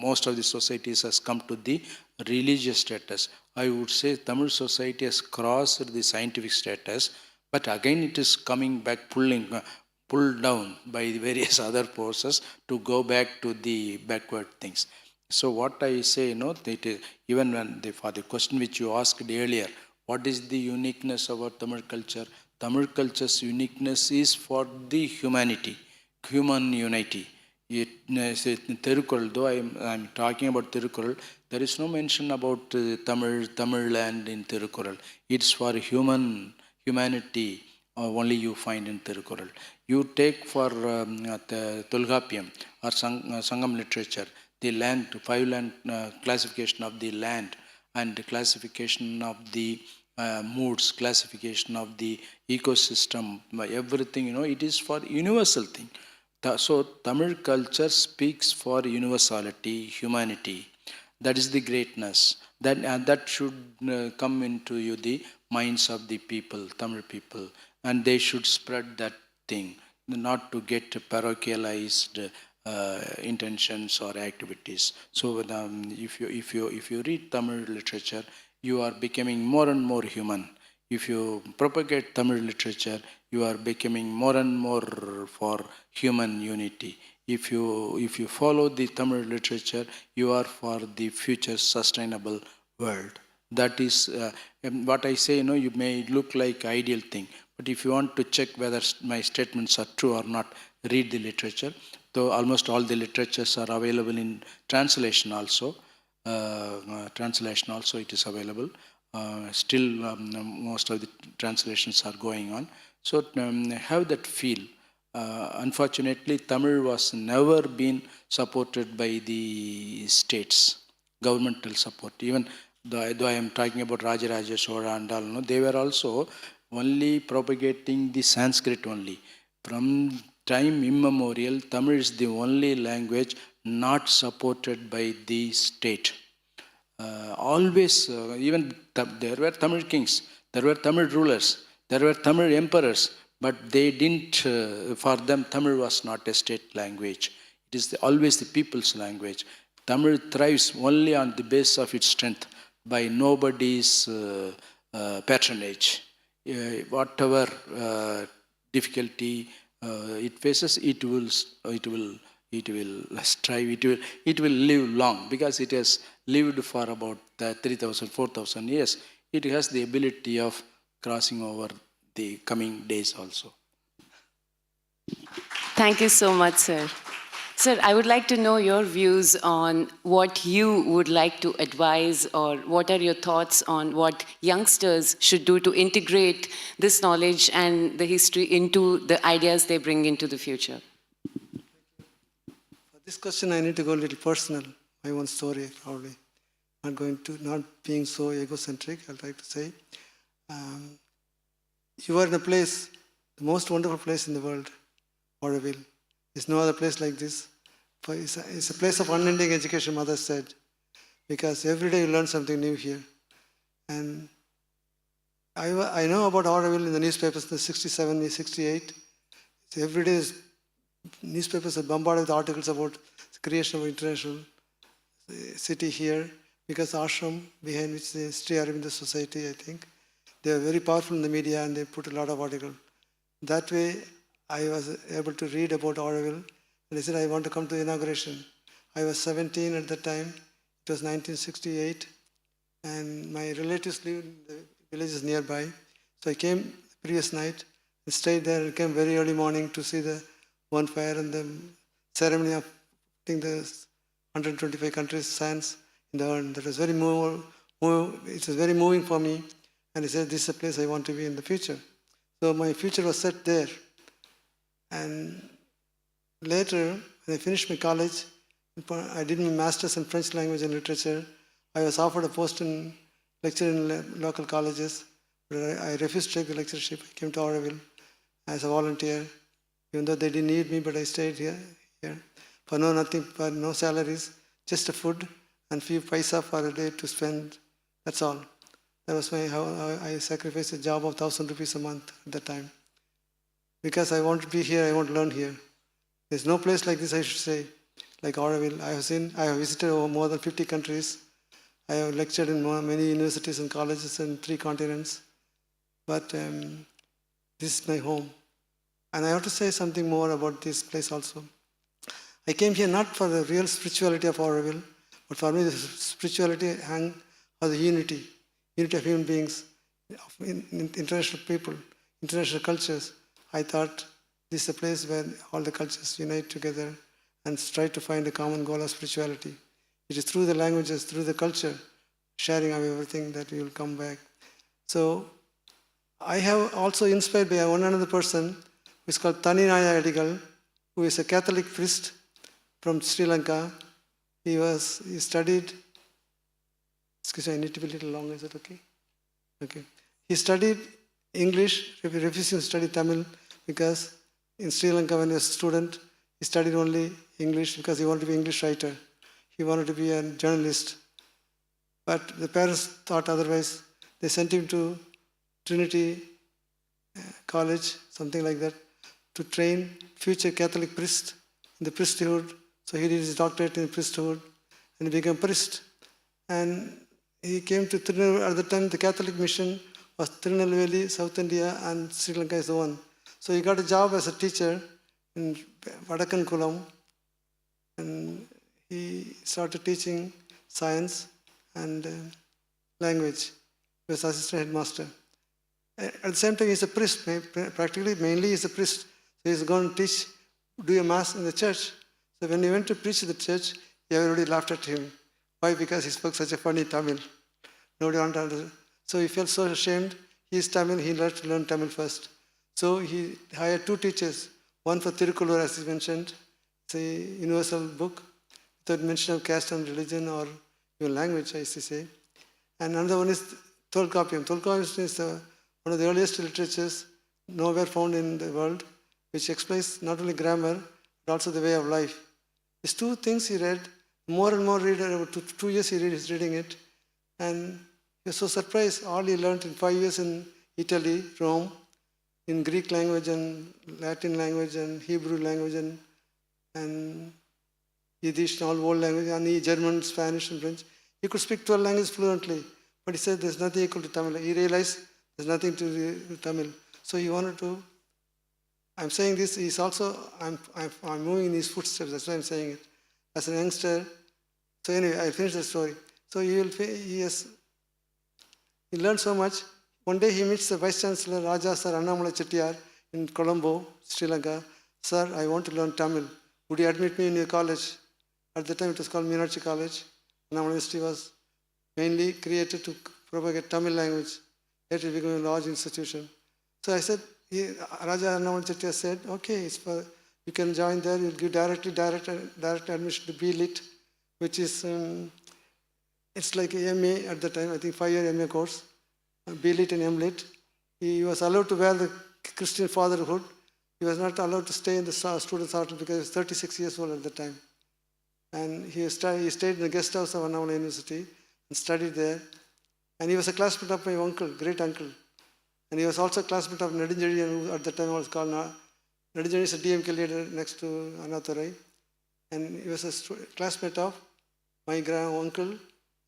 [SPEAKER 4] most of the societies has come to the religious status. I would say Tamil society has crossed the scientific status, but again it is coming back, pulled down by the various other forces to go back to the backward things. So what I say, that even when for the question which you asked earlier, what is the uniqueness of our Tamil culture? Tamil culture's uniqueness is for the humanity, human unity. Tirukural, though I'm talking about Tirukural, there is no mention about Tamil land in Tirukural. It's for humanity, only you find in Tirukural. You take for the Tolkappiyam or Sangam literature, the land, 5 land classification of the land and classification of the moods, classification of the ecosystem, everything, it is for universal thing. So Tamil culture speaks for universality, humanity. That is the greatness. That should come into the minds of the people, Tamil people, and they should spread that thing, not to get parochialized intentions or activities. So if you read Tamil literature, you are becoming more and more human. If you propagate Tamil literature, you are becoming more and more for human unity. If you follow the Tamil literature, you are for the future sustainable world. That is what I say. You may look like ideal thing, but if you want to check whether my statements are true or not, read the literature. Though almost all the literatures are available in translation also. Translation also it is available. Still, most of the translations are going on. So have that feel. unfortunately, Tamil was never been supported by the states, governmental support. Even though I am talking about Rajaraja Chola and all, no, they were also only propagating the Sanskrit only. From time immemorial, Tamil is the only language not supported by the state. Always, even there were Tamil kings, there were Tamil rulers, there were Tamil emperors, but they didn't, for them, Tamil was not a state language. It is always the people's language. Tamil thrives only on the basis of its strength, by nobody's patronage. Whatever difficulty it faces, it will strive, it will live long, because it has lived for about 3,000, 4,000 years. It has the ability of crossing over the coming days also.
[SPEAKER 3] Thank you so much, sir. Sir, I would like to know your views on what you would like to advise, or what are your thoughts on what youngsters should do to integrate this knowledge and the history into the ideas they bring into the future.
[SPEAKER 5] For this question, I need to go a little personal. My own story, probably. Not being so egocentric, I'd like to say. You are in a place, the most wonderful place in the world, Auroville. There's no other place like this. It's a place of unending education, Mother said, because every day you learn something new here. And I know about Auroville in the newspapers in the 67, 68. So every day newspapers are bombarded with articles about the creation of international city here, because ashram, behind which the Sri Aurobindo Society, I think, they are very powerful in the media and they put a lot of articles. That way, I was able to read about Auroville, and I said, I want to come to the inauguration. I was 17 at the time. It was 1968, and my relatives lived in the villages nearby. So I came the previous night and stayed there, and came very early morning to see the bonfire and the ceremony of putting the 125 countries' sands in the urn. That was very it was very moving for me, and I said, this is a place I want to be in the future. So my future was set there. And later, when I finished my college, I did my master's in French language and literature. I was offered a post in lecturing in local colleges, but I refused to take the lectureship. I came to Auroville as a volunteer, even though they didn't need me, but I stayed here for nothing, for no salaries, just a food and few paisa for a day to spend. That's all. That was how I sacrificed a job of 1,000 rupees a month at that time. Because I want to be here, I want to learn here. There's no place like this, I should say, like Auroville. I have visited over more than 50 countries. I have lectured in many universities and colleges in 3 continents. But this is my home. And I have to say something more about this place also. I came here not for the real spirituality of Auroville, but for me the spirituality hung on the unity of human beings, of international people, international cultures. I thought this is a place where all the cultures unite together and try to find a common goal of spirituality. It is through the languages, through the culture, sharing of everything that we will come back. So I have also inspired by one another person who is called Taninaya Adigal, who is a Catholic priest from Sri Lanka. He studied, excuse me, I need to be a little longer, is that okay? Okay. He studied English, refusing to study Tamil, because in Sri Lanka when he was a student, he studied only English because he wanted to be an English writer. He wanted to be a journalist. But the parents thought otherwise. They sent him to Trinity College, something like that, to train future Catholic priest in the priesthood. So he did his doctorate in priesthood and he became priest. And he came to Tirunelveli. At the time, the Catholic mission was Tirunelveli, South India, and Sri Lanka is the one. So he got a job as a teacher in Vadakkankulam, and he started teaching science and language. He was assistant headmaster. At the same time, he's a priest. Practically, mainly he's a priest. So he's going to teach, do a mass in the church. So when he went to preach to the church, everybody laughed at him. Why? Because he spoke such a funny Tamil. Nobody wanted to understand. So he felt so ashamed. He's Tamil, he learned to learn Tamil first. So he hired 2 teachers. One for Tirukular, as he mentioned. It's a universal book without mention of caste and religion or your language, I used to say. And another one is Tolkappiyam. Tolkappiyam is one of the earliest literatures nowhere found in the world, which explains not only grammar, but also the way of life. These two things he read, more and more read, about 2 years he is reading it, and he was so surprised, all he learned in 5 years in Italy, Rome, in Greek language and Latin language and Hebrew language and Yiddish and all old language, and German, Spanish and French. He could speak 12 languages fluently, but he said there's nothing equal to Tamil. He realized there's nothing to Tamil. So he wanted to, I'm saying this, he's also, I'm moving in his footsteps, that's why I'm saying it. As a youngster, so anyway, I'll finish the story. So he learned so much. One day he meets the Vice Chancellor, Raja Sir Annamalai Chettiar in Colombo, Sri Lanka. Sir, I want to learn Tamil. Would you admit me in your college? At the time it was called Meenakshi College. Annamalai University was mainly created to propagate Tamil language. Later it became a large institution. So I said, Raja Annamalai Chettiar said, okay, you can join there, you'll give direct admission to B.Lit, which is, it's like a MA at the time, I think 5-year MA course, B.Lit and M.Lit. He was allowed to wear the Christian fatherhood. He was not allowed to stay in the student's hostel because he was 36 years old at the time. And he stayed in the guest house of Annamalai University and studied there. And he was a classmate of my uncle, great uncle. And he was also a classmate of Nedunjeliyan, who at the time was called Nedunjeliyan is a DMK leader next to Anathurai. And he was a classmate of my uncle. And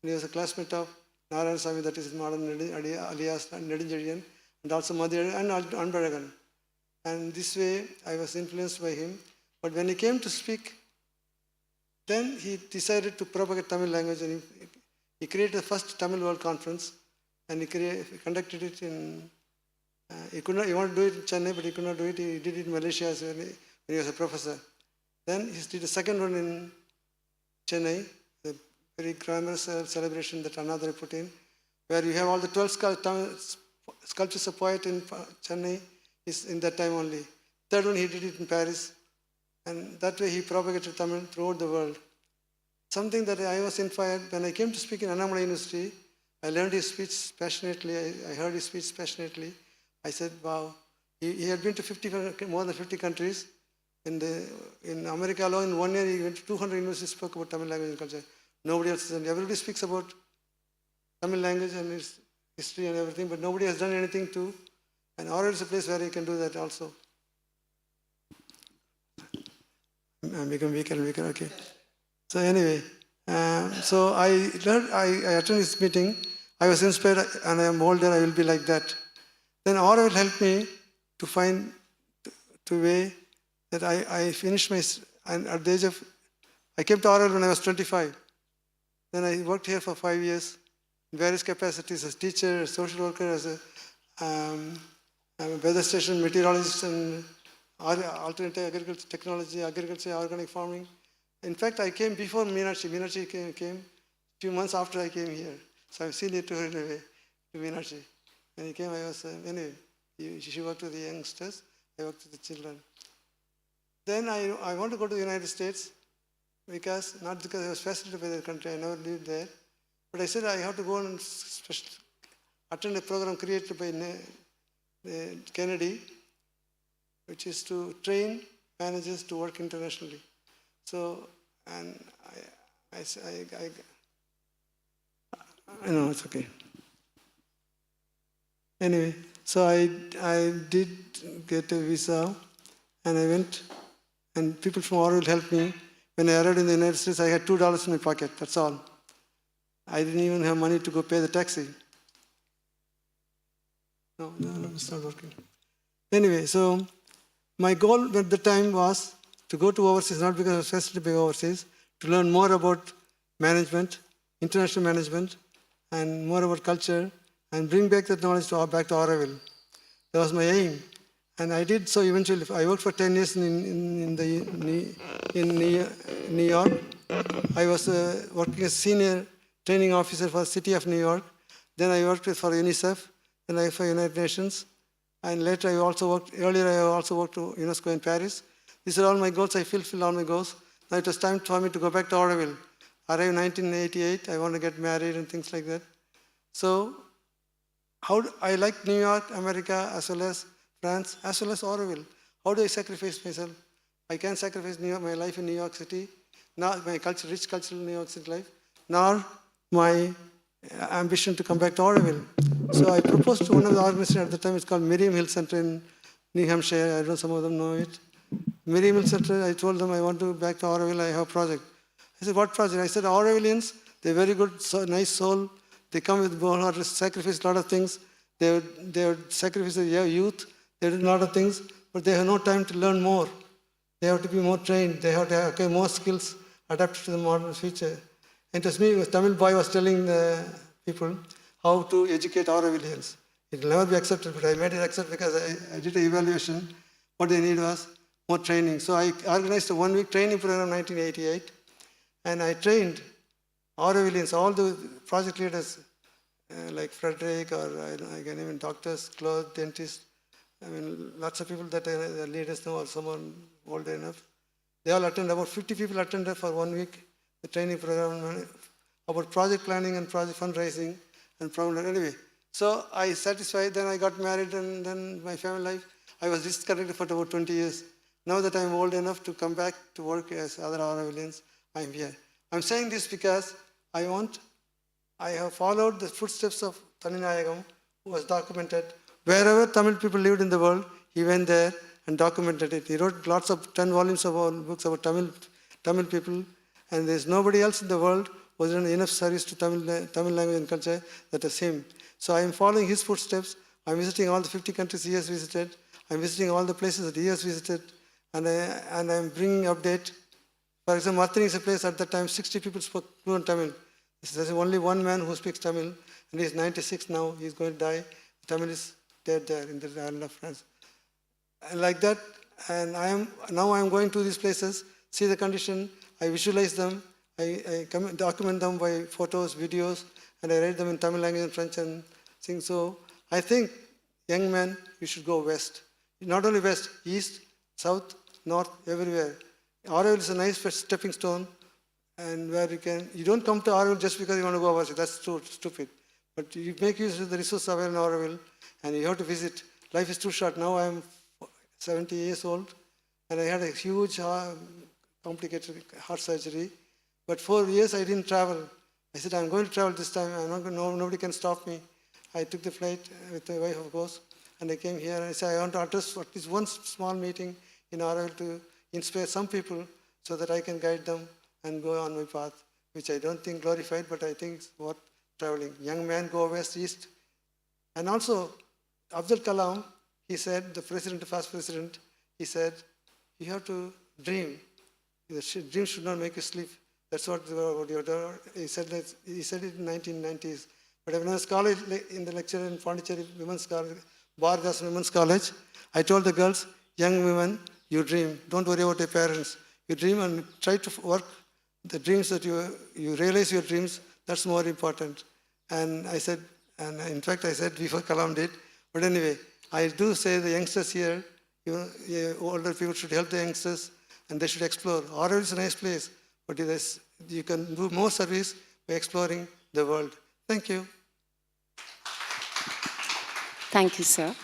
[SPEAKER 5] he was a classmate of Narayan Swami, that is modern alias Nedunjeliyan, and also Madhya and Anbaragan. And this way I was influenced by him. But when he came to speak, then he decided to propagate Tamil language, and he created the first Tamil World Conference, and he conducted it in, he wanted to do it in Chennai, but he could not do it. He did it in Malaysia when he was a professor. Then he did a second one in Chennai, the very glamorous celebration that Another put in, where you have all the 12 sculptures of poet in Chennai, is in that time only. Third one he did it in Paris, and that way he propagated Tamil throughout the world. Something that I was inspired, when I came to speak in Annamalai University, I learned his speech passionately, I heard his speech passionately. I said, wow, he had been to more than 50 countries. In America alone, in 1 year, he went to 200 universities, spoke about Tamil language and culture. Nobody else, and everybody speaks about Tamil language and its history and everything, but nobody has done anything to, and Oral is a place where you can do that also. I'm becoming weaker and weaker, okay. So anyway, so I attended this meeting. I was inspired, and I am older, I will be like that. Then Oral helped me to find the way that I finished my, and at the age of, I came to Oral when I was 25. Then I worked here for 5 years in various capacities as teacher, as social worker, as a weather station meteorologist, and alternative agriculture technology, agriculture, organic farming. In fact, I came before Meenakshi. Meenakshi came a few months after I came here. So I've seen it to her in a way, to Meenakshi. When he came, I was, anyway, she worked with the youngsters, I worked with the children. Then I want to go to the United States, not because I was fascinated by the country, I never lived there, but I said I have to go and attend a program created by Kennedy, which is to train managers to work internationally. So, and I know it's okay. Anyway, so I did get a visa, and I went, and people from Oral helped me. When I arrived in the United States, I had $2 in my pocket, that's all. I didn't even have money to go pay the taxi. No, it's not working. Anyway, so my goal at the time was to go to overseas, not because I was fascinated by overseas, to learn more about management, international management, and more about culture, and bring back that knowledge back to Auroville. That was my aim. And I did so eventually. I worked for 10 years in New York. I was working as senior training officer for the city of New York. Then I worked for UNICEF, then I for United Nations. And later earlier I also worked to UNESCO in Paris. These are all my goals. I fulfill all my goals. Now it was time for me to go back to Auroville. Arrived 1988, I want to get married and things like that. So I like New York, America, as well as France, as well as Auroville. How do I sacrifice myself? I can't sacrifice my life in New York City, not my rich cultural New York City life, nor my ambition to come back to Auroville. So I proposed to one of the organizations at the time. It's called Miriam Hill Center in New Hampshire. I know some of them know it. Miriam Hill Center, I told them I want to back to Auroville. I have a project. I said, what project? I said, Aurovillians, they're very good, nice soul. They come with wholehearted, sacrifice a lot of things. They would sacrifice their youth. They did a lot of things, but they have no time to learn more. They have to be more trained. They have to have more skills adapted to the modern future. And it was me, a Tamil boy was telling the people how to educate Aurovillians. It will never be accepted, but I made it accept because I did an evaluation. What they need was more training. So I organized a one-week training program in 1988, and I trained Aurovillians, all the project leaders, like Frederick, or I can even doctors, clothes, dentists. I mean, lots of people that the leaders know, or someone older enough. They all attended, about 50 people attended for 1 week, the training program about project planning and project fundraising and problem. Anyway, so I satisfied, then I got married, and then my family life, I was disconnected for about 20 years. Now that I'm old enough to come back to work as other Aurovillians, I'm here. I'm saying this because I have followed the footsteps of Thaninayagam, who was documented. Wherever Tamil people lived in the world, he went there and documented it. He wrote lots of 10 volumes of books about Tamil people, and there's nobody else in the world who has done enough service to Tamil language and culture that is him. So I am following his footsteps. I'm visiting all the 50 countries he has visited. I'm visiting all the places that he has visited, and I'm bringing update. For example, Martini is a place at that time 60 people spoke fluent Tamil. There's only one man who speaks Tamil, and he's 96 now. He's going to die. Tamil is dead there in the island of France. And like that, and now I'm going to these places, see the condition, I visualize them, I document them by photos, videos, and I write them in Tamil language and French and things. So I think, young men, you should go west. Not only west, east, south, north, everywhere. Auroville is a nice stepping stone, and where you don't come to Auroville just because you want to go overseas. That's too stupid. But you make use of the resources available in Auroville, and you have to visit. Life is too short. Now I'm 70 years old, and I had a huge, complicated heart surgery. But 4 years I didn't travel. I said, I'm going to travel this time. Nobody can stop me. I took the flight with my wife, of course, and I came here. And I said, I want to address at least one small meeting in Auroville to inspire some people so that I can guide them and go on my path, which I don't think glorified, but I think it's worth traveling. Young men go west, east. And also, Abdul Kalam, he said, the first president, he said, you have to dream. The dream should not make you sleep. That's what he said. He said it in 1990s. But when I was college, in the lecture in Pondicherry Women's College, Bharadas Women's College, I told the girls, young women, you dream. Don't worry about your parents. You dream and try to work the dreams that you realize your dreams. That's more important. And I said, and in fact, I said before Kalam did. But anyway, I do say the youngsters here, older people should help the youngsters, and they should explore. Auroville is a nice place, but you can do more service by exploring the world. Thank you.
[SPEAKER 3] Thank you, sir.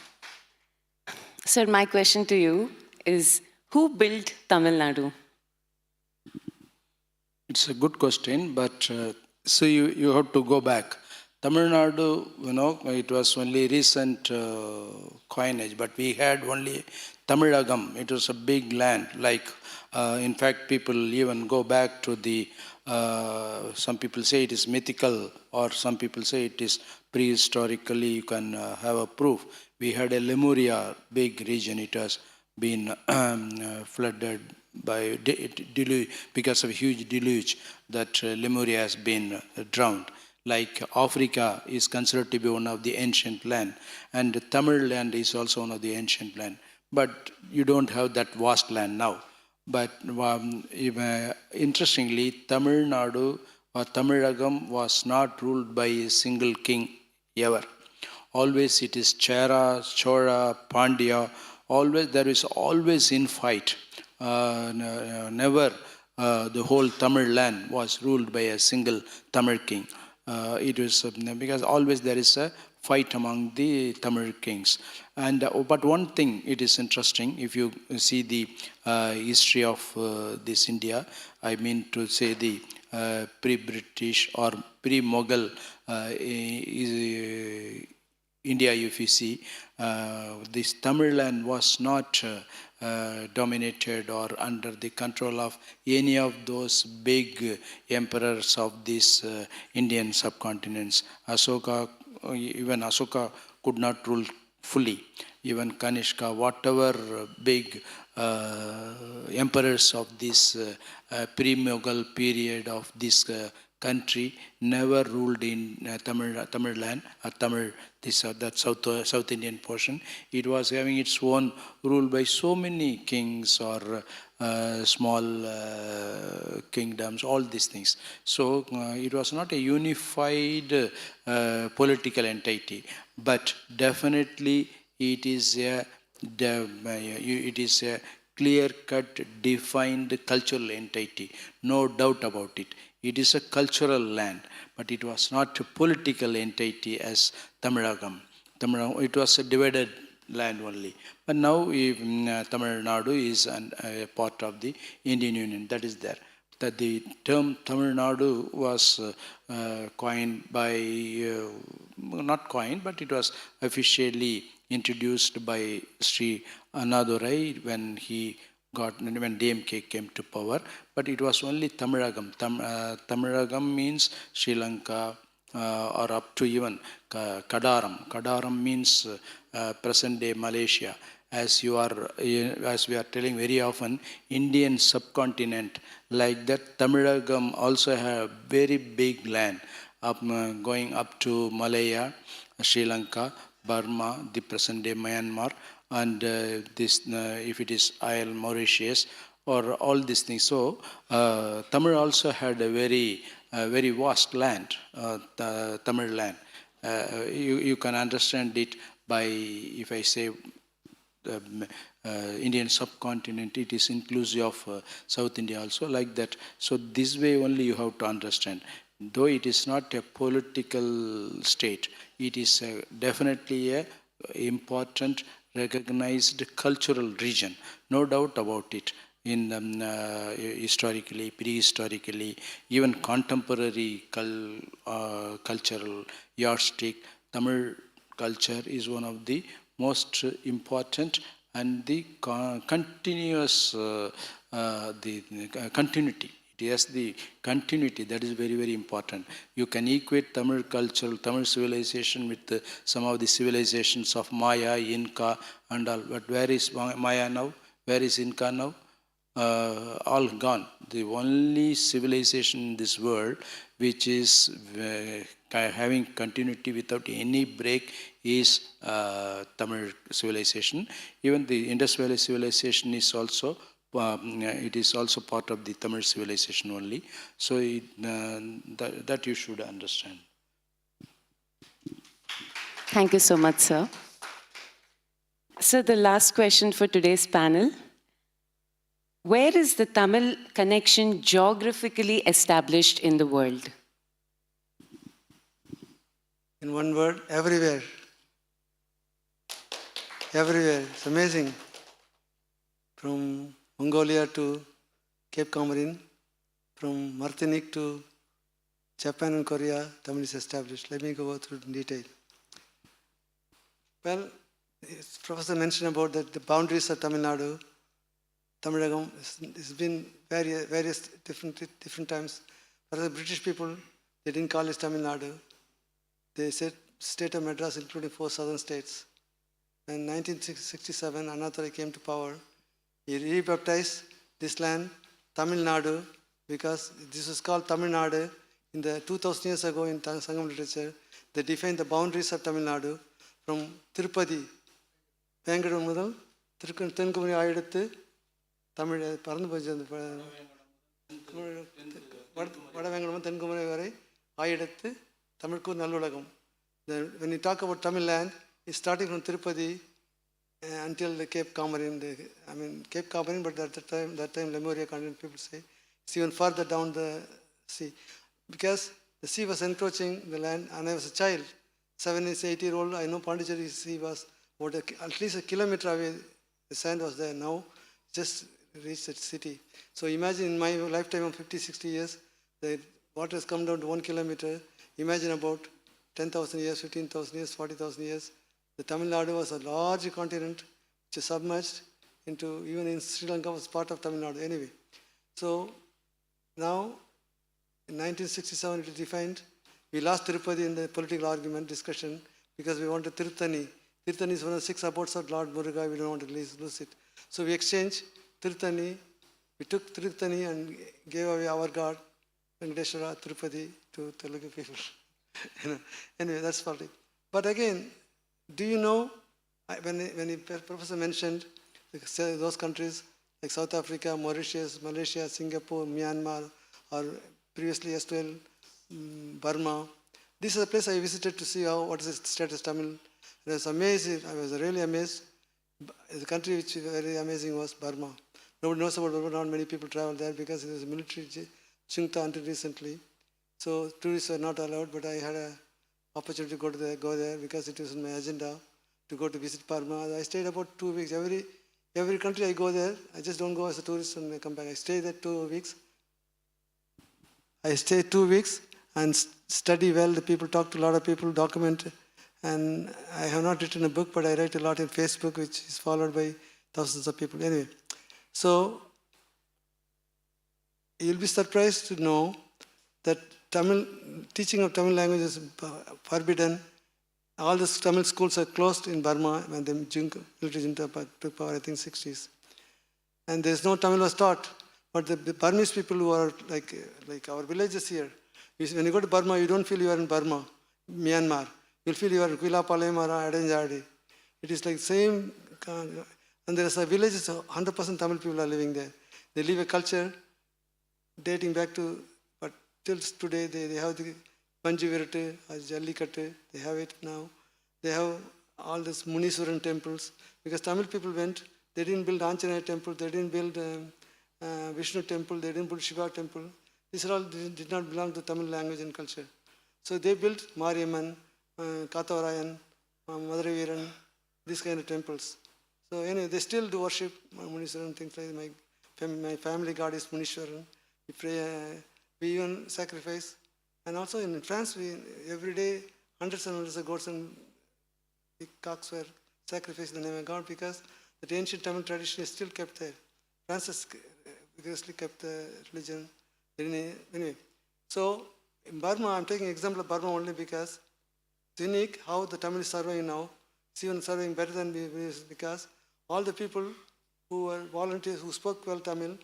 [SPEAKER 3] Sir, my question to you is, who built Tamil Nadu?
[SPEAKER 4] It's a good question, but so you have to go back. Tamil Nadu, it was only recent coinage, but we had only Tamilagam. It was a big land. In fact, people even go back to the, some people say it is mythical, or some people say it is prehistorically, you can have a proof. We had a Lemuria, big region. It has been flooded by deluge, because of a huge deluge, that Lemuria has been drowned. Like Africa is considered to be one of the ancient land, and Tamil land is also one of the ancient land. But you don't have that vast land now. But interestingly, Tamil Nadu or Tamilagam was not ruled by a single king ever. always it is Chera, Chora, Pandya, always there is always in fight. Never the whole Tamil land was ruled by a single Tamil king. It was because always there is a fight among the Tamil kings. And but one thing it is interesting, if you see the history of this India, I mean to say the pre-British or pre-Mughal India, if you see, this Tamil land was not dominated or under the control of any of those big emperors of these Indian subcontinents. Even Asoka could not rule fully. Even Kanishka, whatever big emperors of this pre-Mughal period of this country never ruled in Tamil land, Tamil, that South Indian portion. It was having its own rule by so many kings or small kingdoms, all these things. So it was not a unified political entity, but definitely it is a clear-cut, defined cultural entity, no doubt about it. It is a cultural land, but it was not a political entity as Tamilagam. It was a divided land only. But now Tamil Nadu is a part of the Indian Union. That is there. That the term Tamil Nadu was coined by, not coined, but it was officially introduced by Sri Annadurai when DMK came to power, but it was only Tamilagam. Tamilagam means Sri Lanka or up to even Kadaram. Kadaram means present-day Malaysia. As we are telling very often, Indian subcontinent, like that, Tamilagam also have very big land going up to Malaya, Sri Lanka, Burma, the present-day Myanmar, and if it is Isle Mauritius, or all these things. So Tamil also had a very vast land, Tamil land. You can understand it by, if I say Indian subcontinent, it is inclusive of South India also, like that. So this way only you have to understand. Though it is not a political state, it is definitely a important recognized cultural region, no doubt about it. In historically, prehistorically, even contemporary cultural yardstick, Tamil culture is one of the most important and the continuous continuity. It has the continuity that is very, very important. You can equate Tamil culture, Tamil civilization with some of the civilizations of Maya, Inca, and all. But where is Maya now? Where is Inca now? All gone. The only civilization in this world which is having continuity without any break is Tamil civilization. Even the Indus Valley civilization is also it is also part of the Tamil civilization only. So that you should understand.
[SPEAKER 3] Thank you so much, sir. So the last question for today's panel. Where is the Tamil connection geographically established in the world?
[SPEAKER 5] In one word, everywhere. Everywhere. It's amazing. From Mongolia to Cape Comorin, from Martinique to Japan and Korea, Tamil is established. Let me go through in detail. Well, Professor mentioned about that the boundaries of Tamil Nadu, Tamilagam, it's been various different times. For the British people, they didn't call it Tamil Nadu. They said state of Madras, including 4 southern states. In 1967, Annadurai came to power. He rebaptized this land Tamil Nadu because this was called Tamil Nadu. In the 2000 years ago in Sangam literature, they defined the boundaries of Tamil Nadu from Tirupati, Vengadam Mudal, Tenkumari Ayeduthu, Tamil, Parandu Pajan, Vada Vengadam, Tenkumari Vare, Ayeduthu, Tamilku Nallulagam. When you talk about Tamil land, it's starting from Tirupati until the Cape Comorin. Cape Comorin, but at that time Lemuria continent, people say. It's even further down the sea. Because the sea was encroaching the land, and I was a child, 7 years, 8-year-old. I know Pondicherry sea was about at least a kilometer away. The sand was there. Now, just reached the city. So imagine in my lifetime of 50, 60 years, the water has come down to 1 kilometer. Imagine about 10,000 years, 15,000 years, 40,000 years. The Tamil Nadu was a large continent which is submerged into, even in Sri Lanka was part of Tamil Nadu anyway. So now, in 1967 it is defined. We lost Tirupati in the political argument, discussion, because we wanted Tirthani. Tirthani is one of the 6 abodes of Lord Muruga, we don't want to lose it. So we exchanged Tirthani, we took Tirthani and gave away our god, Venkateshwara Tirupati, to Telugu people. Anyway, that's politics. But again, do you know, when the professor mentioned those countries like South Africa, Mauritius, Malaysia, Singapore, Myanmar, or previously as well, Burma. This is a place I visited to see what is the status Tamil. I was amazed. I was really amazed. The country which was very amazing was Burma. Nobody knows about Burma. Not many people travel there because it was a military junta until recently. So tourists were not allowed. But I had an opportunity to go there because it was on my agenda to go to visit Burma. I stayed about 2 weeks. Every country I go there, I just don't go as a tourist and I come back. I stay there 2 weeks. I stay 2 weeks and study well. The people, talk to a lot of people, document. And I have not written a book, but I write a lot in Facebook, which is followed by thousands of people. Anyway, so you'll be surprised to know that teaching of Tamil language is forbidden. All the Tamil schools are closed in Burma when the military junta took power, I think 60s. And there's no Tamil was taught. But the Burmese people who are like our villagers here, when you go to Burma, you don't feel you are in Burma, Myanmar. You'll feel you are in Kuilapalem or Adanjadi. It is like same, and there is a village, 100% Tamil people are living there. They live a culture dating back to, but till today they have the Panji Virate, Jallikattu, they have it now. They have all these Muniswaran temples, because Tamil people went, they didn't build Anjaneyar temple, they didn't build Vishnu temple, they didn't build Shiva temple. These all did not belong to Tamil language and culture. So they built Mariamman, Kathavarayan, Madhuraviran, these kind of temples. So anyway, they still do worship Muniswaran, things like my family god is Munishwaran. We pray, we even sacrifice. And also in France, every day hundreds and hundreds of goats and cocks were sacrificed in the name of God, because the ancient Tamil tradition is still kept there. France has vigorously kept the religion. Anyway, so in Burma, I'm taking example of Burma only because it's unique how the Tamil is surviving now. It's even surviving better than we, because all the people who were volunteers, who spoke well Tamil,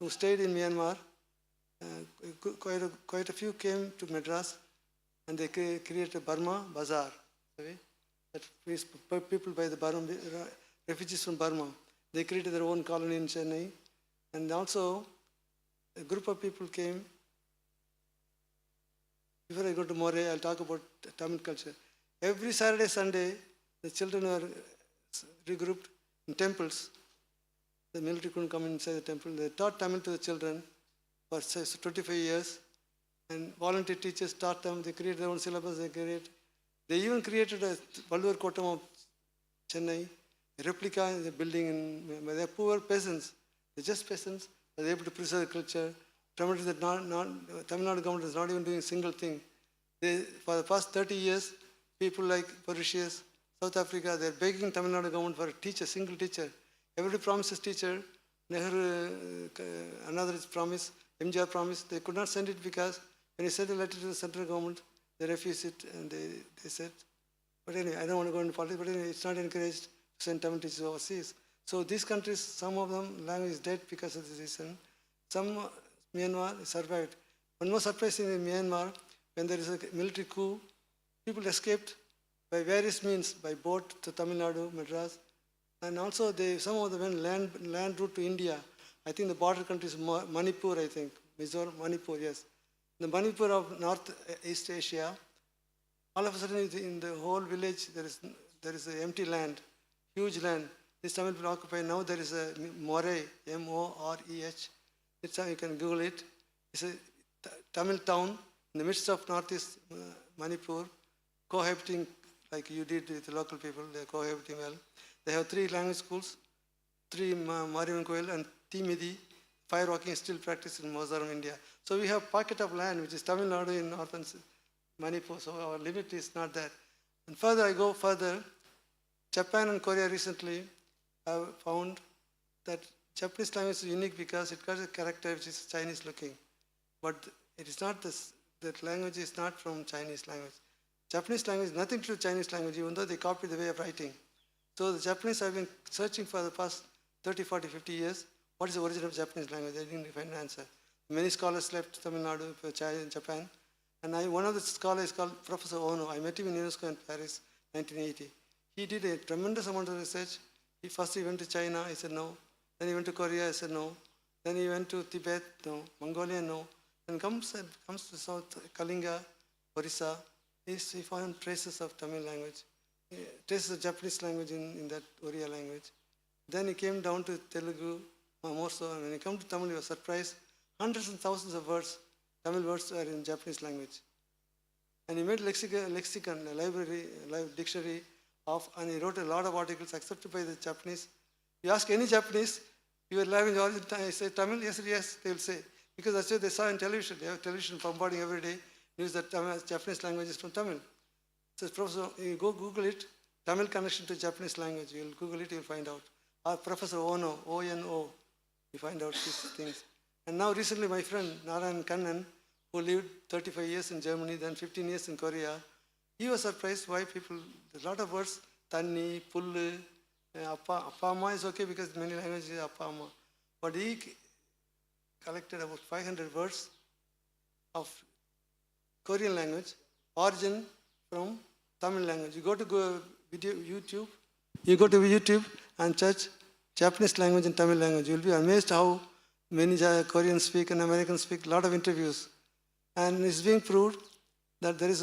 [SPEAKER 5] who stayed in Myanmar, quite a few came to Madras, and they created a Burma Bazaar. That means people by the Burma, refugees from Burma. They created their own colony in Chennai. And also, a group of people came. Before I go to More, I'll talk about Tamil culture. Every Saturday, Sunday, the children are regrouped in temples. The military couldn't come inside the temple. They taught Tamil to the children for 25 years. And volunteer teachers taught them. They created their own syllabus. They even created a Valur Kotam of Chennai, a replica in the building. They're poor peasants. They're just peasants. They're able to preserve culture. Tamil Nadu government is not even doing a single thing. For the past 30 years, people like Mauritius, South Africa, they're begging Tamil Nadu government for a teacher, single teacher. Everybody promises teacher. Nehru, another promise, MGR promise. They could not send it because when he sent a letter to the central government, they refused it, and they said, but anyway, I don't want to go into politics, but anyway, it's not encouraged to send Tamil teachers overseas. So these countries, some of them, language is dead because of this reason. Some, Myanmar survived. One more surprising in Myanmar, when there is a military coup, people escaped by various means, by boat to Tamil Nadu, Madras, and also some of them went land route to India. I think the border country is Manipur, I think. Mizoram, Manipur, yes. The Manipur of Northeast Asia, All of a sudden, in the whole village, there is an empty land, huge land. This Tamil people occupy. Now there is a Moreh, M-O-R-E-H. You can Google it. It's a Tamil town in the midst of northeast Manipur, cohabiting like you did with the local people. They're cohabiting well. They have 3 language schools, 3 Mariamman Koil and Timidi. Fire walking is still practiced in Mizoram, India. So we have pocket of land which is Tamil Nadu in northern Manipur. So our limit is not that. And further, I go further. Japan and Korea recently have found that Japanese language is unique because it got a character which is Chinese looking. But it is not this, that language is not from Chinese language. Japanese language is nothing to do with Chinese language, even though they copied the way of writing. So the Japanese have been searching for the past 30, 40, 50 years. What is the origin of Japanese language? They didn't find an answer. Many scholars left Tamil Nadu for Japan. And one of the scholars is called Professor Ono. I met him in UNESCO in Paris, 1980. He did a tremendous amount of research. First he went to China, he said no. Then he went to Korea, he said no. Then he went to Tibet, no. Mongolia, no. Then comes to South Kalinga, Orissa. He found traces of Tamil language, traces of Japanese language in that Oriya language. Then he came down to Telugu, more so. And when he came to Tamil, he was surprised. Hundreds and thousands of words, Tamil words are in Japanese language. And he made lexicon, a library, dictionary of, and he wrote a lot of articles accepted by the Japanese. You ask any Japanese, your language origin, I say Tamil, yes, they will say. Because that's what they saw in television. They have television bombarding every day, news that Japanese language is from Tamil. Says, Professor, you go Google it, Tamil connection to Japanese language. You'll Google it, you'll find out. Or Professor Ono, O-N-O, you find out these things. And now recently my friend, Narayan Kannan, who lived 35 years in Germany, then 15 years in Korea, he was surprised why people, a lot of words, Tanni, Pullu, Appa Amma is okay because many languages are Appa Amma. But he collected about 500 words of Korean language, origin from Tamil language. You go to YouTube and search Japanese language and Tamil language. You'll be amazed how many Koreans speak and Americans speak, a lot of interviews. And it's being proved that there is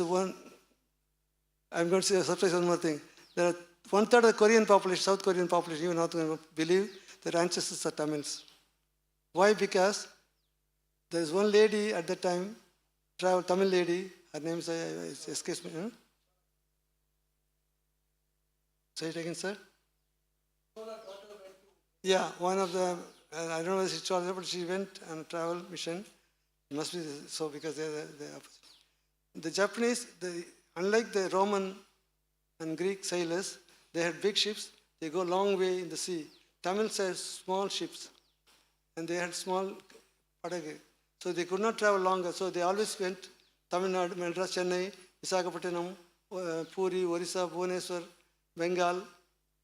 [SPEAKER 5] I'm going to say surprise one more thing. There are 1/3 of the Korean population, South Korean population, even North Korean, believe their ancestors are Tamils. Why? Because there is one lady at that time, Tamil lady, her name is, escapes me. Say it again, sir. Yeah, one of the, I don't know if she told her, but she went on a travel mission. It must be so because they're the opposite. The Japanese, unlike the Roman and Greek sailors, they had big ships. They go a long way in the sea. Tamils had small ships, and they had small padage. So they could not travel longer. So they always went Tamil Nadu, Madras, Chennai, Visakhapatnam, Puri, Orissa, Bhubaneswar, Bengal,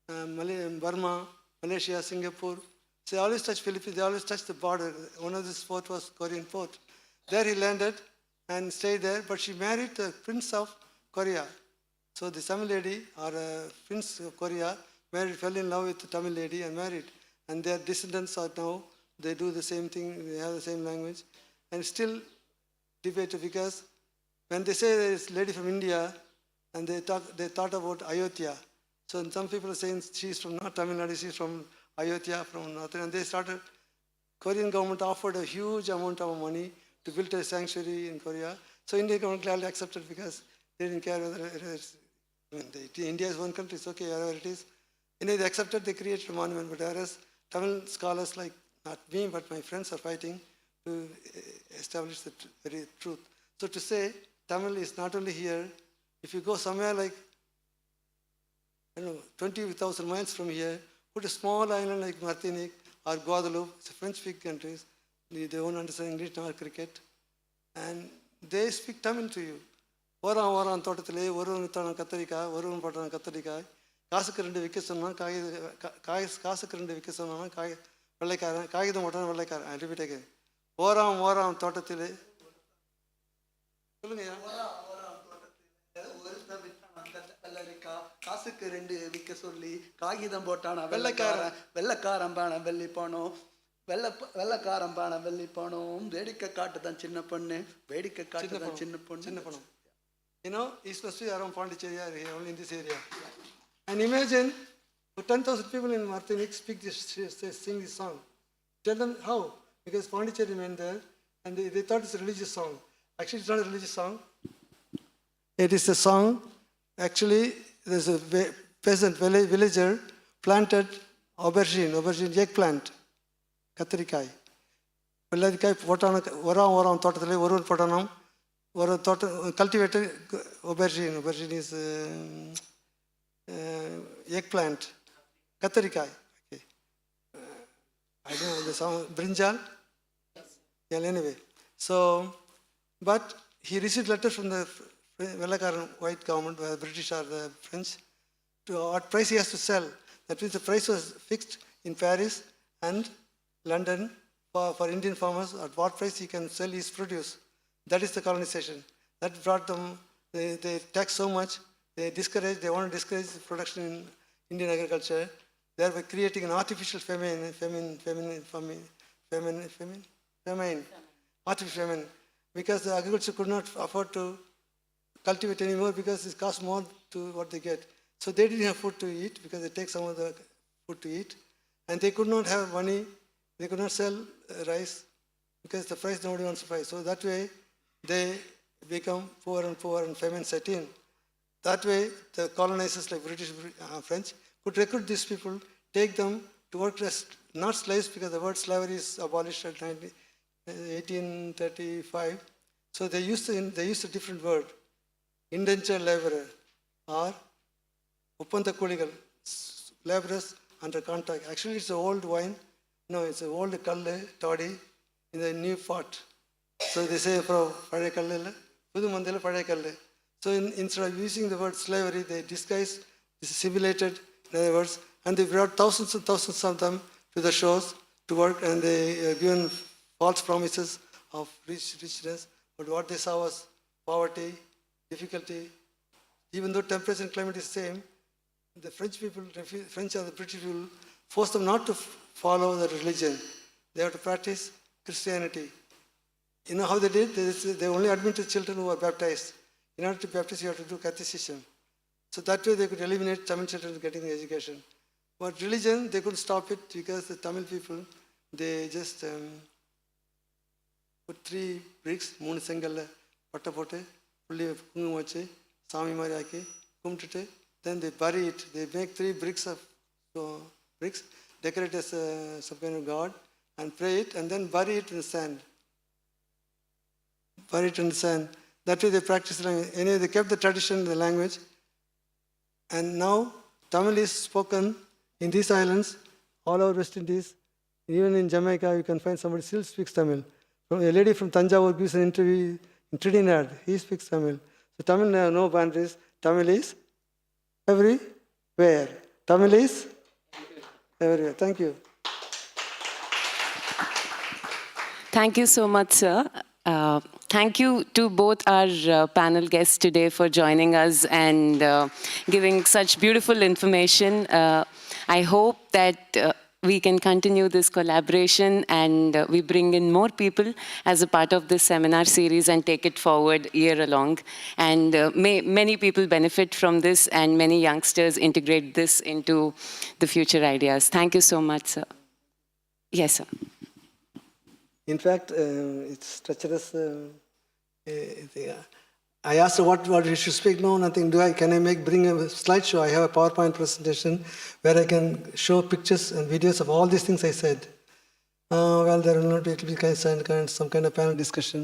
[SPEAKER 5] Burma, Malaysia, Singapore. So they always touched Philippines. They always touched the border. One of this port was Korean port. There he landed and stayed there. But she married the Prince of Korea. So the Tamil lady, or Prince of Korea, fell in love with the Tamil lady and married. And their descendants are now, they do the same thing, they have the same language. And still debated because when they say there is a lady from India, and they thought about Ayodhya. So some people are saying she's from not Tamil Nadu, she's from Ayodhya, from North. And they started, Korean government offered a huge amount of money to build a sanctuary in Korea. So Indian government gladly accepted because they didn't care whether it's, India is one country, it's okay, wherever it is. They accepted, they created a monument. But whereas Tamil scholars like, not me, but my friends are fighting to establish the very truth. So to say Tamil is not only here, if you go somewhere like, 20,000 miles from here, put a small island like Martinique or Guadeloupe, it's a French-speaking countries, they don't understand English nor cricket, and they speak Tamil to you. ஓரம் தோட்டத்திலே ஒருவன் வித்தான கத்தரிக்காய், ஒருவன் போட்டான கத்தரிக்காய், காசுக்கு 2 விற்க சொன்னான், காசுக்கு 2 விற்க சொன்னான், வெள்ளைக்காரன், காகிதம் போட்டான வெள்ளைக்காரன். I repeat again. ஓரம் தோட்டத்திலே, சொல்லுங்க.
[SPEAKER 2] காசுக்கு 2 விற்க சொல்லி காகிதம் போட்டான வெள்ளைக்காரன், வெள்ளைக்காரன் பான வெள்ளி போனோம், வெள்ளைக்காரன் பான வெள்ளி போனோம், வேடிக்கை காட்டுதான் சின்ன பொண்ணு, வேடிக்கை காட்டுதான் சின்ன பொண்ணு.
[SPEAKER 5] He's supposed to be around Pondicherry area, only in this area. And imagine 10,000 people in Martinique sing this song. Tell them how, because Pondicherry went there and they thought it's a religious song. Actually, it's not a religious song. It is a song, actually, there's a peasant villager planted aubergine, eggplant, கத்திரிக்காய் வெள்ளரிக்காய் போட்டான உரம் தோட்டத்தில் ஒரு போட்டணும் ஒரு தோட்டம் cultivator aubergine is eggplant, கத்திரிக்காய். Okay. I don't know the song, brinjal? Yeah, anyway. So, but he received letter from the Vellakaran white government, the British or the French, to what price he has to sell. That means the price was fixed in Paris and London for Indian farmers at what price he can sell his produce. That is the colonization. That brought them, they tax so much, they want to discourage production in Indian agriculture, thereby creating an artificial artificial famine, because the agriculture could not afford to cultivate anymore because it costs more to what they get. So they didn't have food to eat because they take some of the food to eat. And they could not have money, they could not sell rice because the price nobody wants to buy. So that way they become poor and famine set in. That way the colonizers like British, French could recruit these people, take them to work as not slaves because the word slavery is abolished at 1835. So they used a different word, indentured laborer or uppanta kuligal, laborers under contract. Actually, it's an old wine. No, it's an old kalle, toddy, in the new pot. So they say, pazhaya kalle, pudu mandela pazhaya kalle. So instead of using the word slavery, they disguised, assimilated, in other words, and they brought thousands and thousands of them to the shores to work, and they given false promises of richness. But what they saw was poverty, difficulty. Even though temperature and climate is same, the French or the British people forced them not to follow the religion. They have to practice Christianity. You know how they did? They only admitted children who were baptized. In order to baptize, you have to do catechism. So that way they could eliminate Tamil children getting the education. But religion, they couldn't stop it because the Tamil people, they just put 3 bricks, 3 செங்கல்ல பட்டை போட்டு புள்ளி குங்குமம் வச்சு சாமி மாதிரி ஆக்கி கும்பிட்டுட்டு then they bury it. They make 3 bricks of bricks, decorate as some kind of god, and pray it, and then bury it in the sand. Bury it in the sand. That way they practice language. Anyway, they kept the tradition, the language. And now Tamil is spoken in these islands, all over West Indies. Even in Jamaica, you can find somebody still speaks Tamil. A lady from Tanjavur gives an interview in Trinidad. He speaks Tamil. So Tamil has no boundaries. Tamil is everywhere. Tamil is everywhere. Thank you.
[SPEAKER 3] Thank you so much, sir. Thank you to both our panel guests today for joining us and giving such beautiful information. I hope that we can continue this collaboration and we bring in more people as a part of this seminar series and take it forward year along. And may many people benefit from this and many youngsters integrate this into the future ideas. Thank you so much, sir. Yes, sir.
[SPEAKER 5] In fact, it's treacherous. I asked her what you should speak. No, nothing. Can I bring a slideshow? I have a PowerPoint presentation where I can show pictures and videos of all these things I said. Well, there will not be, it will be some kind of panel discussion.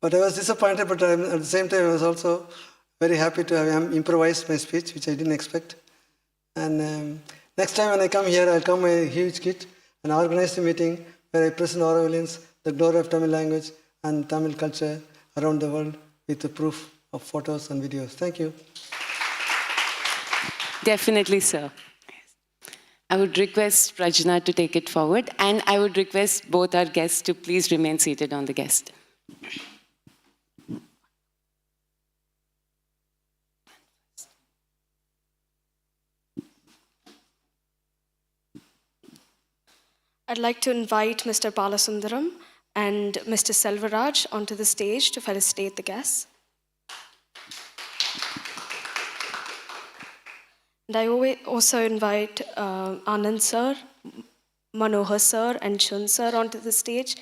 [SPEAKER 5] But I was disappointed, but at the same time, I was also very happy to have improvised my speech, which I didn't expect. And next time when I come here, I'll come with a huge kit and organize a meeting where I present Aurovalians, the glory of Tamil language and Tamil culture around the world with the proof of photos and videos. Thank you.
[SPEAKER 3] Definitely, sir. I would request Prajna to take it forward, and I would request both our guests to please remain seated on the guest.
[SPEAKER 1] I'd like to invite Mr. Balasundaram and Mr. Selvaraj onto the stage to felicitate the guests. And I also invite Anand sir, Manohar sir, and Chun sir onto the stage.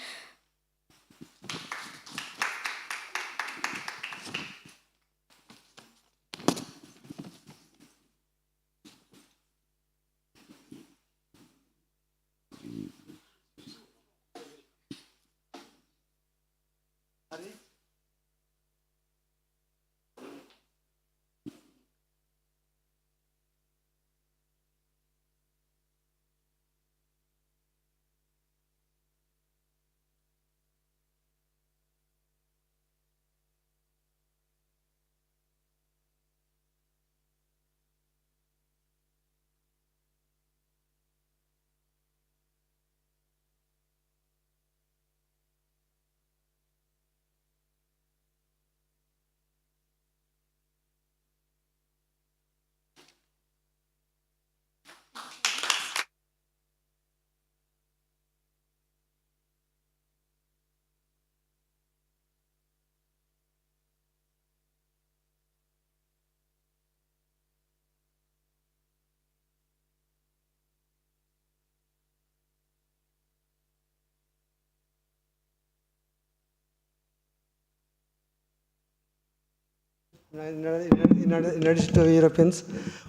[SPEAKER 5] In addition to Europeans,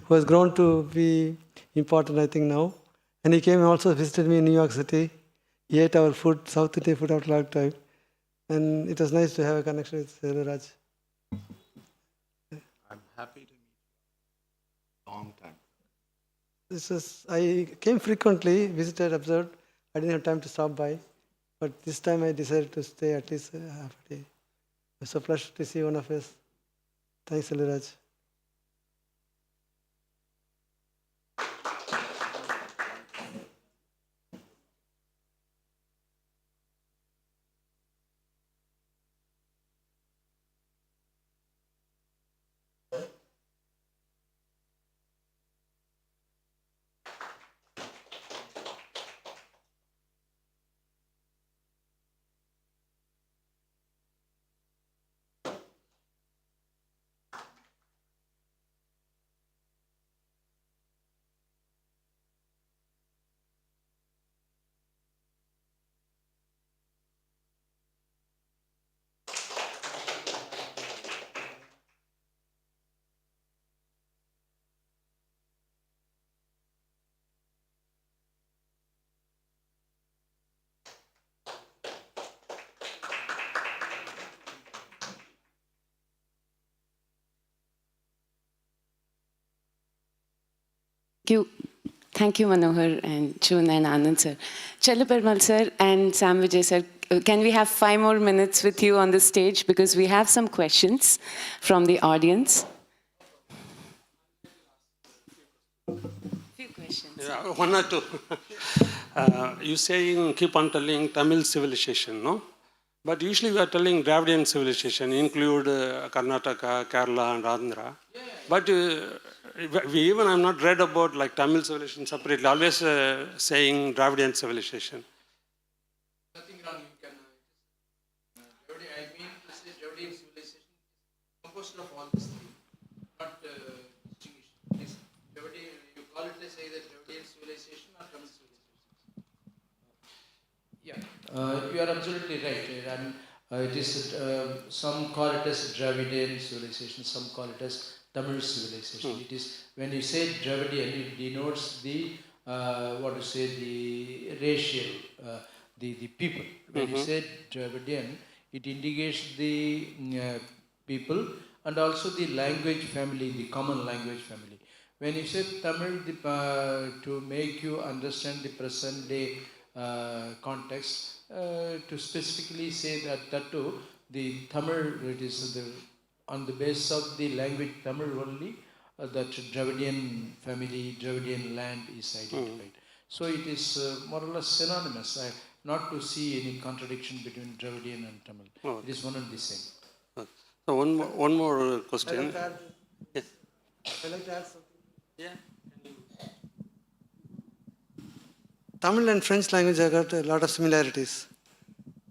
[SPEAKER 5] who has grown to be important, I think, now. And he came and also visited me in New York City. He ate our food, South Indian food, after a long time. And it was nice to have a connection with Raj.
[SPEAKER 6] I'm happy to meet you. Long time.
[SPEAKER 5] I came frequently, visited, observed. I didn't have time to stop by. But this time I decided to stay at least half a day. It's a pleasure to see one of us. Thanks, Eliraj.
[SPEAKER 3] Thank you, Manohar and Chun and Anand sir. Perumal sir and Sam Vijay sir, can we have 5 more minutes with you on the stage because we have some questions from the audience. Few questions.
[SPEAKER 7] Yeah, one or two. You saying keep on telling Tamil civilization, no? But usually we are telling Dravidian civilization, include Karnataka, Kerala, and Andhra. But we even have not read about like Tamil civilization separately. Always saying Dravidian civilization.
[SPEAKER 4] Nothing wrong. You can. I mean to say Dravidian civilization is composed of all these three, not distinguished. Yes. Dravidian, you call it as either Dravidian civilization or Tamil civilization. Yeah, you are absolutely right. And it is some call it as Dravidian civilization, some call it as Tamil civilization. It is when you say Dravidian, it denotes the what to say the racial, the people. When you say Dravidian, it indicates the people and also the language family, the common language family. When you say Tamil, to make you understand the present day context, to specifically say that too, the Tamil, it is on the basis of the language Tamil only, that Dravidian family, Dravidian land is identified. So it is more or less synonymous, not to see any contradiction between Dravidian and Tamil. It is one and the same.
[SPEAKER 7] So one more question. Yes.
[SPEAKER 5] I'd like to add something.
[SPEAKER 7] Yeah.
[SPEAKER 5] Tamil and French language have got a lot of similarities.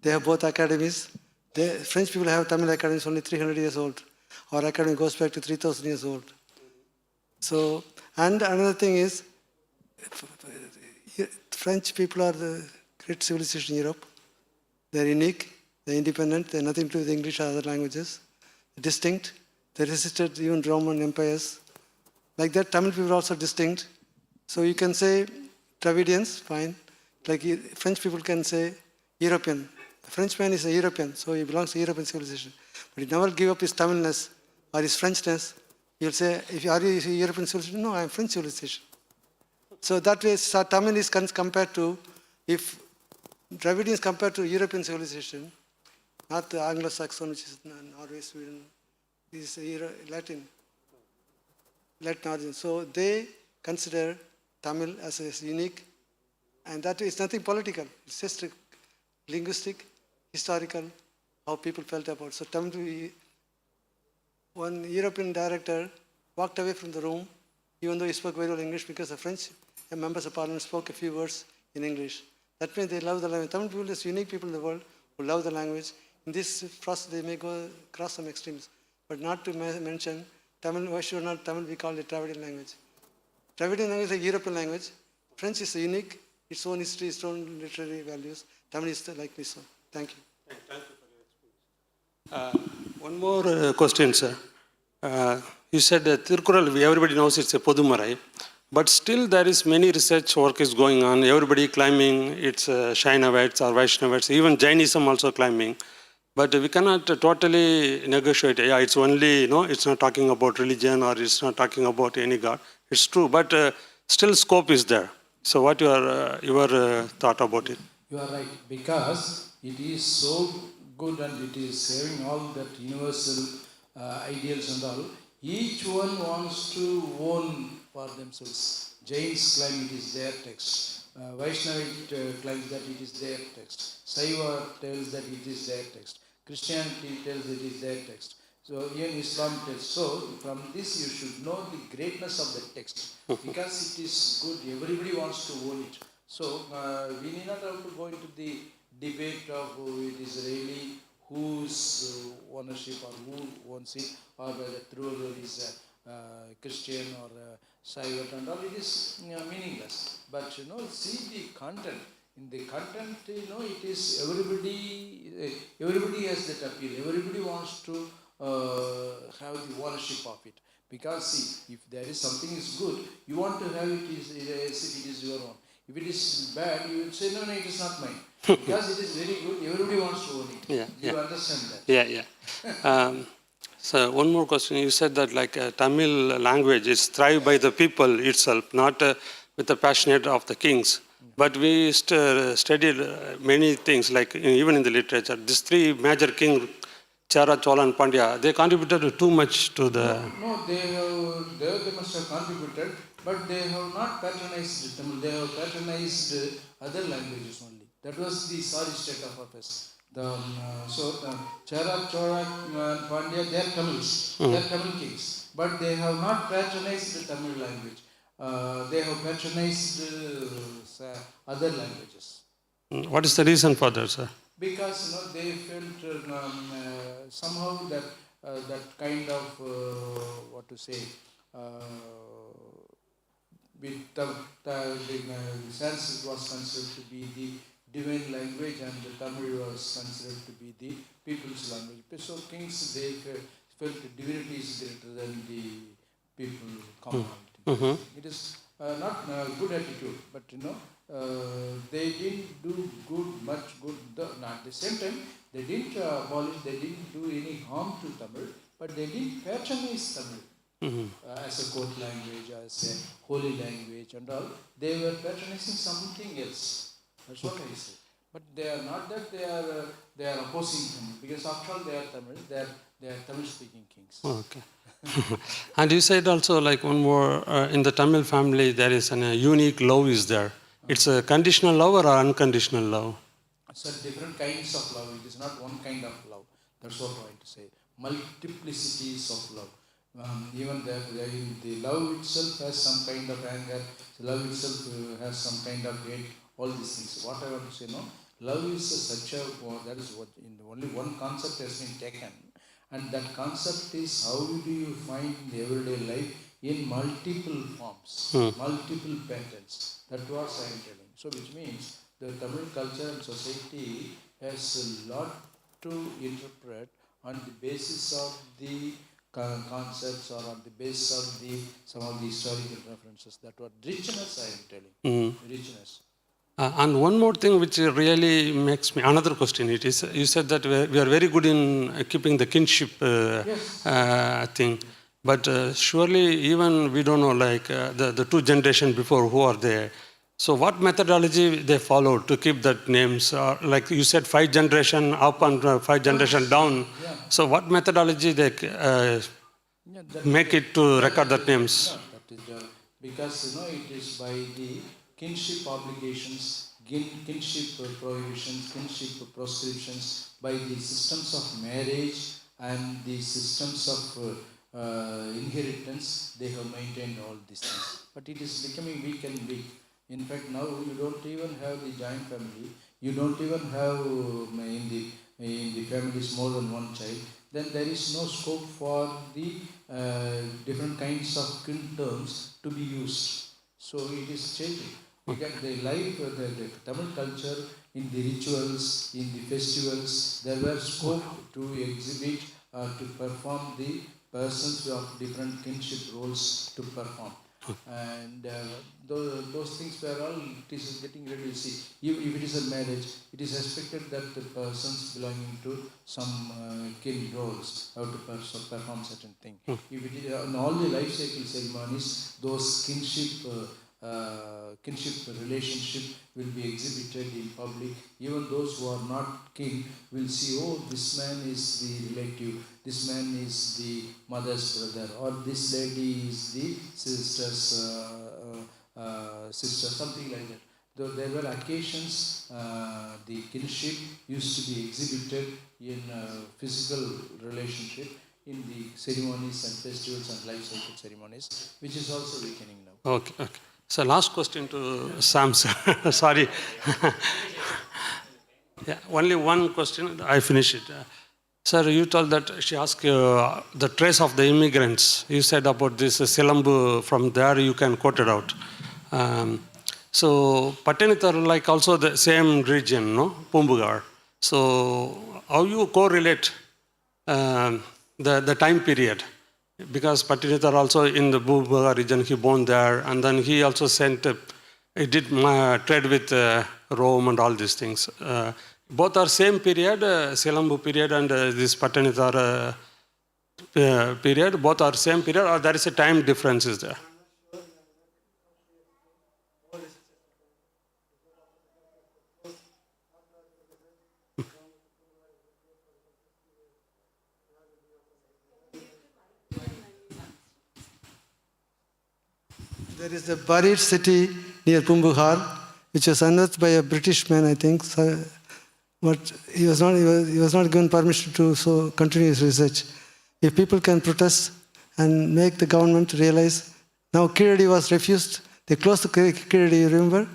[SPEAKER 5] They have both academies. French people have Tamil academies only 300 years old. Our academy goes back to 3,000 years old. So, And another thing is, French people are the great civilization in Europe. They're unique, they're independent, they're nothing to do with English or other languages. Distinct. They resisted even Roman empires. Like that, Tamil people are also distinct. So you can say Dravidians, fine. Like French people can say European. A Frenchman is a European, so he belongs to European civilization. But he never give up his Tamilness or his Frenchness. He'll say, are you European civilization? No, I am French civilization. So that way, Tamil is compared to, if Dravidian is compared to European civilization, not the Anglo-Saxon, which is Norway, Sweden, is Latin origin. So they consider Tamil as unique, and that is nothing political. It's just linguistic, historical, how people felt about. So Tamil, one European director walked away from the room, even though he spoke very well English, because the French members of parliament spoke a few words in English. That means they love the language. Tamil people is unique people in the world who love the language. In this process, they may go across some extremes, but not to mention Tamil. Why should not Tamil be called a Dravidian language? Dravidian language is a European language. French is unique, its own history, its own literary values. Tamil is likely so. Thank you.
[SPEAKER 7] Thank you for your explanation. One more question, sir. You said Tirkural, everybody knows it's a Podumarai, but still there is many research work is going on. Everybody claiming it's Shainavates or Vaishnavates, even Jainism also claiming. But we cannot totally negotiate. Yeah, it's only, it's not talking about religion or it's not talking about any God. It's true, but still scope is there. So what your thought about it?
[SPEAKER 4] You are right, because it is so good and it is having all that universal ideals and all. Each one wants to own for themselves. Jains claim it is their text. Vaishnavite claims that it is their text. Saiva tells that it is their text. Christianity tells it is their text. So even Islam tells. So from this you should know the greatness of the text, because it is good. Everybody wants to own it. So we need not have to go into the debate of it is really whose ownership or who owns it, or whether True is Christian or Saivat and all. It is meaningless. But see the content. In the content, it is everybody has that appeal. Everybody wants to have the ownership of it. Because see, if there is something is good, you want to have it as if it is your own. If it is bad, you would say, no, it is not mine. Because it is very good, everybody wants to own it. You understand that?
[SPEAKER 7] Yeah. So one more question. You said that Tamil language is thrived by the people itself, not with the passionate of the kings. But we studied many things, even in the literature. These three major kings, Chera, Chola and Pandya, they contributed too much to the...
[SPEAKER 4] No, they must have contributed, but they have not patronized Tamil. They have patronized other languages only. That was the sorry state of affairs. Chera, Chola and Pandya, they are Tamils. They are Tamil kings. But they have not patronized the Tamil language. They have patronized other languages.
[SPEAKER 7] What is the reason for that, sir?
[SPEAKER 4] Because they felt somehow that that kind of what to say, with the Sanskrit was considered to be the divine language and the Tamil was considered to be the people's language. So kings, they felt divinity is greater than the people common. It is not a good attitude, but they didn't do much good. At the same time, they didn't abolish, they didn't do any harm to Tamil, but they didn't patronize Tamil as a court language, as a holy language and all. They were patronizing something else. That's what I say. But they are not that they are opposing Tamil, because after all they are Tamil, they are Tamil speaking kings.
[SPEAKER 7] Okay. And you said also one more, in the Tamil family there is a unique love is there. It's a conditional love or unconditional love?
[SPEAKER 4] So different kinds of love. It is not one kind of love. That's what I'm trying to say. Multiplicities of love. Even the love itself has some kind of anger. The love itself has some kind of hate. All these things. What I want to say, love is such a, that is what, only one concept has been taken. And that concept is, how do you find in the everyday life in multiple forms, multiple patterns. That was I am telling. So which means the Tamil culture and society has a lot to interpret on the basis of the concepts or on the basis of the some of the historical references. That was richness I am telling. Richness.
[SPEAKER 7] And one more thing which really makes me, another question it is, you said that we are very good in keeping the kinship thing, but surely even we don't know like the two generations before who are there. So what methodology they follow to keep that names? Like you said, 5 generation up and 5 generation down.
[SPEAKER 4] Yeah.
[SPEAKER 7] So what methodology they make it to record that names?
[SPEAKER 4] That is because it is by the kinship obligations, kinship prohibitions, kinship proscriptions, by the systems of marriage and the systems of inheritance, they have maintained all these things. But it is becoming weak and weak. In fact, now you don't even have the joint family. You don't even have in the families more than one child. Then there is no scope for the different kinds of kin terms to be used. So it is changing. Because the life, the Tamil culture, in the rituals, in the festivals, there were scope to exhibit, to perform the persons of different kinship roles to perform. And those things were all, it is getting ready to see. If it is a marriage, it is expected that the persons belonging to some kin roles have to perform certain thing. If it is in all the life cycle ceremonies, those kinship relationship will be exhibited in public. Even those who are not kin will see, oh, this man is the relative, this man is the mother's brother, or this lady is the sister's sister, something like that. Though there were occasions, the kinship used to be exhibited in physical relationship in the ceremonies and festivals and life cycle ceremonies, which is also weakening now.
[SPEAKER 7] Okay. So last question to Sam, sir. Sorry. Yeah, only one question, I finish it. Sir, you told that she asked the trace of the immigrants. You said about this Silambu, from there you can quote it out. So Patanitar, like also the same region, no? Pumbugar. So how you correlate the time period? Because Patanitar also in the Pumbugar region, he born there, and then he also sent, he did trade with Rome and all these things. Both are same period, Silambu period and this Patanitar period, both are same period, or there is a time difference is there?
[SPEAKER 5] There is a buried city near Pumbuhar, which was unearthed by a British man, I think. So, but he was not given permission to continue his research. If people can protest and make the government realize, now Kiradi was refused. They closed the Kiradi, remember?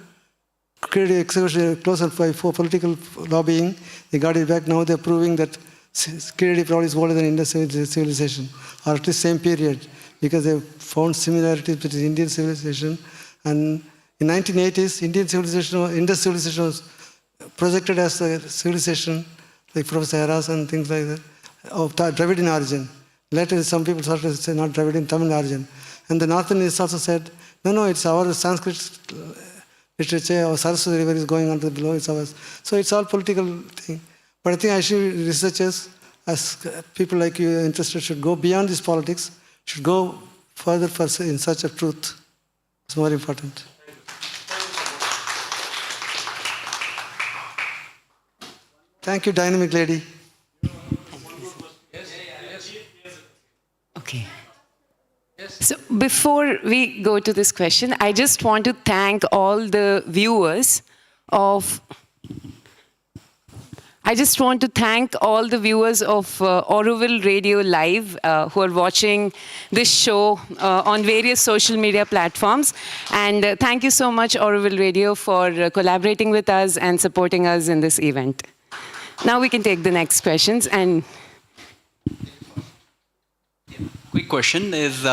[SPEAKER 5] Kiradi exhibition closed for political lobbying. They got it back. Now they're proving that Kiradi probably is older than Indus civilization, or at least same period, because they found similarities between Indian civilization. And in 1980s, Indus civilization was projected as a civilization, like Professor Harras and things like that, of Dravidian origin. Later, some people started to say not Dravidian, Tamil origin. And the Northerners also said, no, it's our Sanskrit literature, our Saraswati river is going on to below, it's ours. So it's all political thing. But I think actually researchers, as people like you interested, should go beyond this politics, should go further in search of truth. It's more important. Thank you, dynamic lady.
[SPEAKER 3] Okay. So before we go to this question, I just want to thank all the viewers of Auroville Radio Live who are watching this show on various social media platforms. And thank you so much, Auroville Radio, for collaborating with us and supporting us in this event. Now we can take the next questions. And
[SPEAKER 8] quick question is,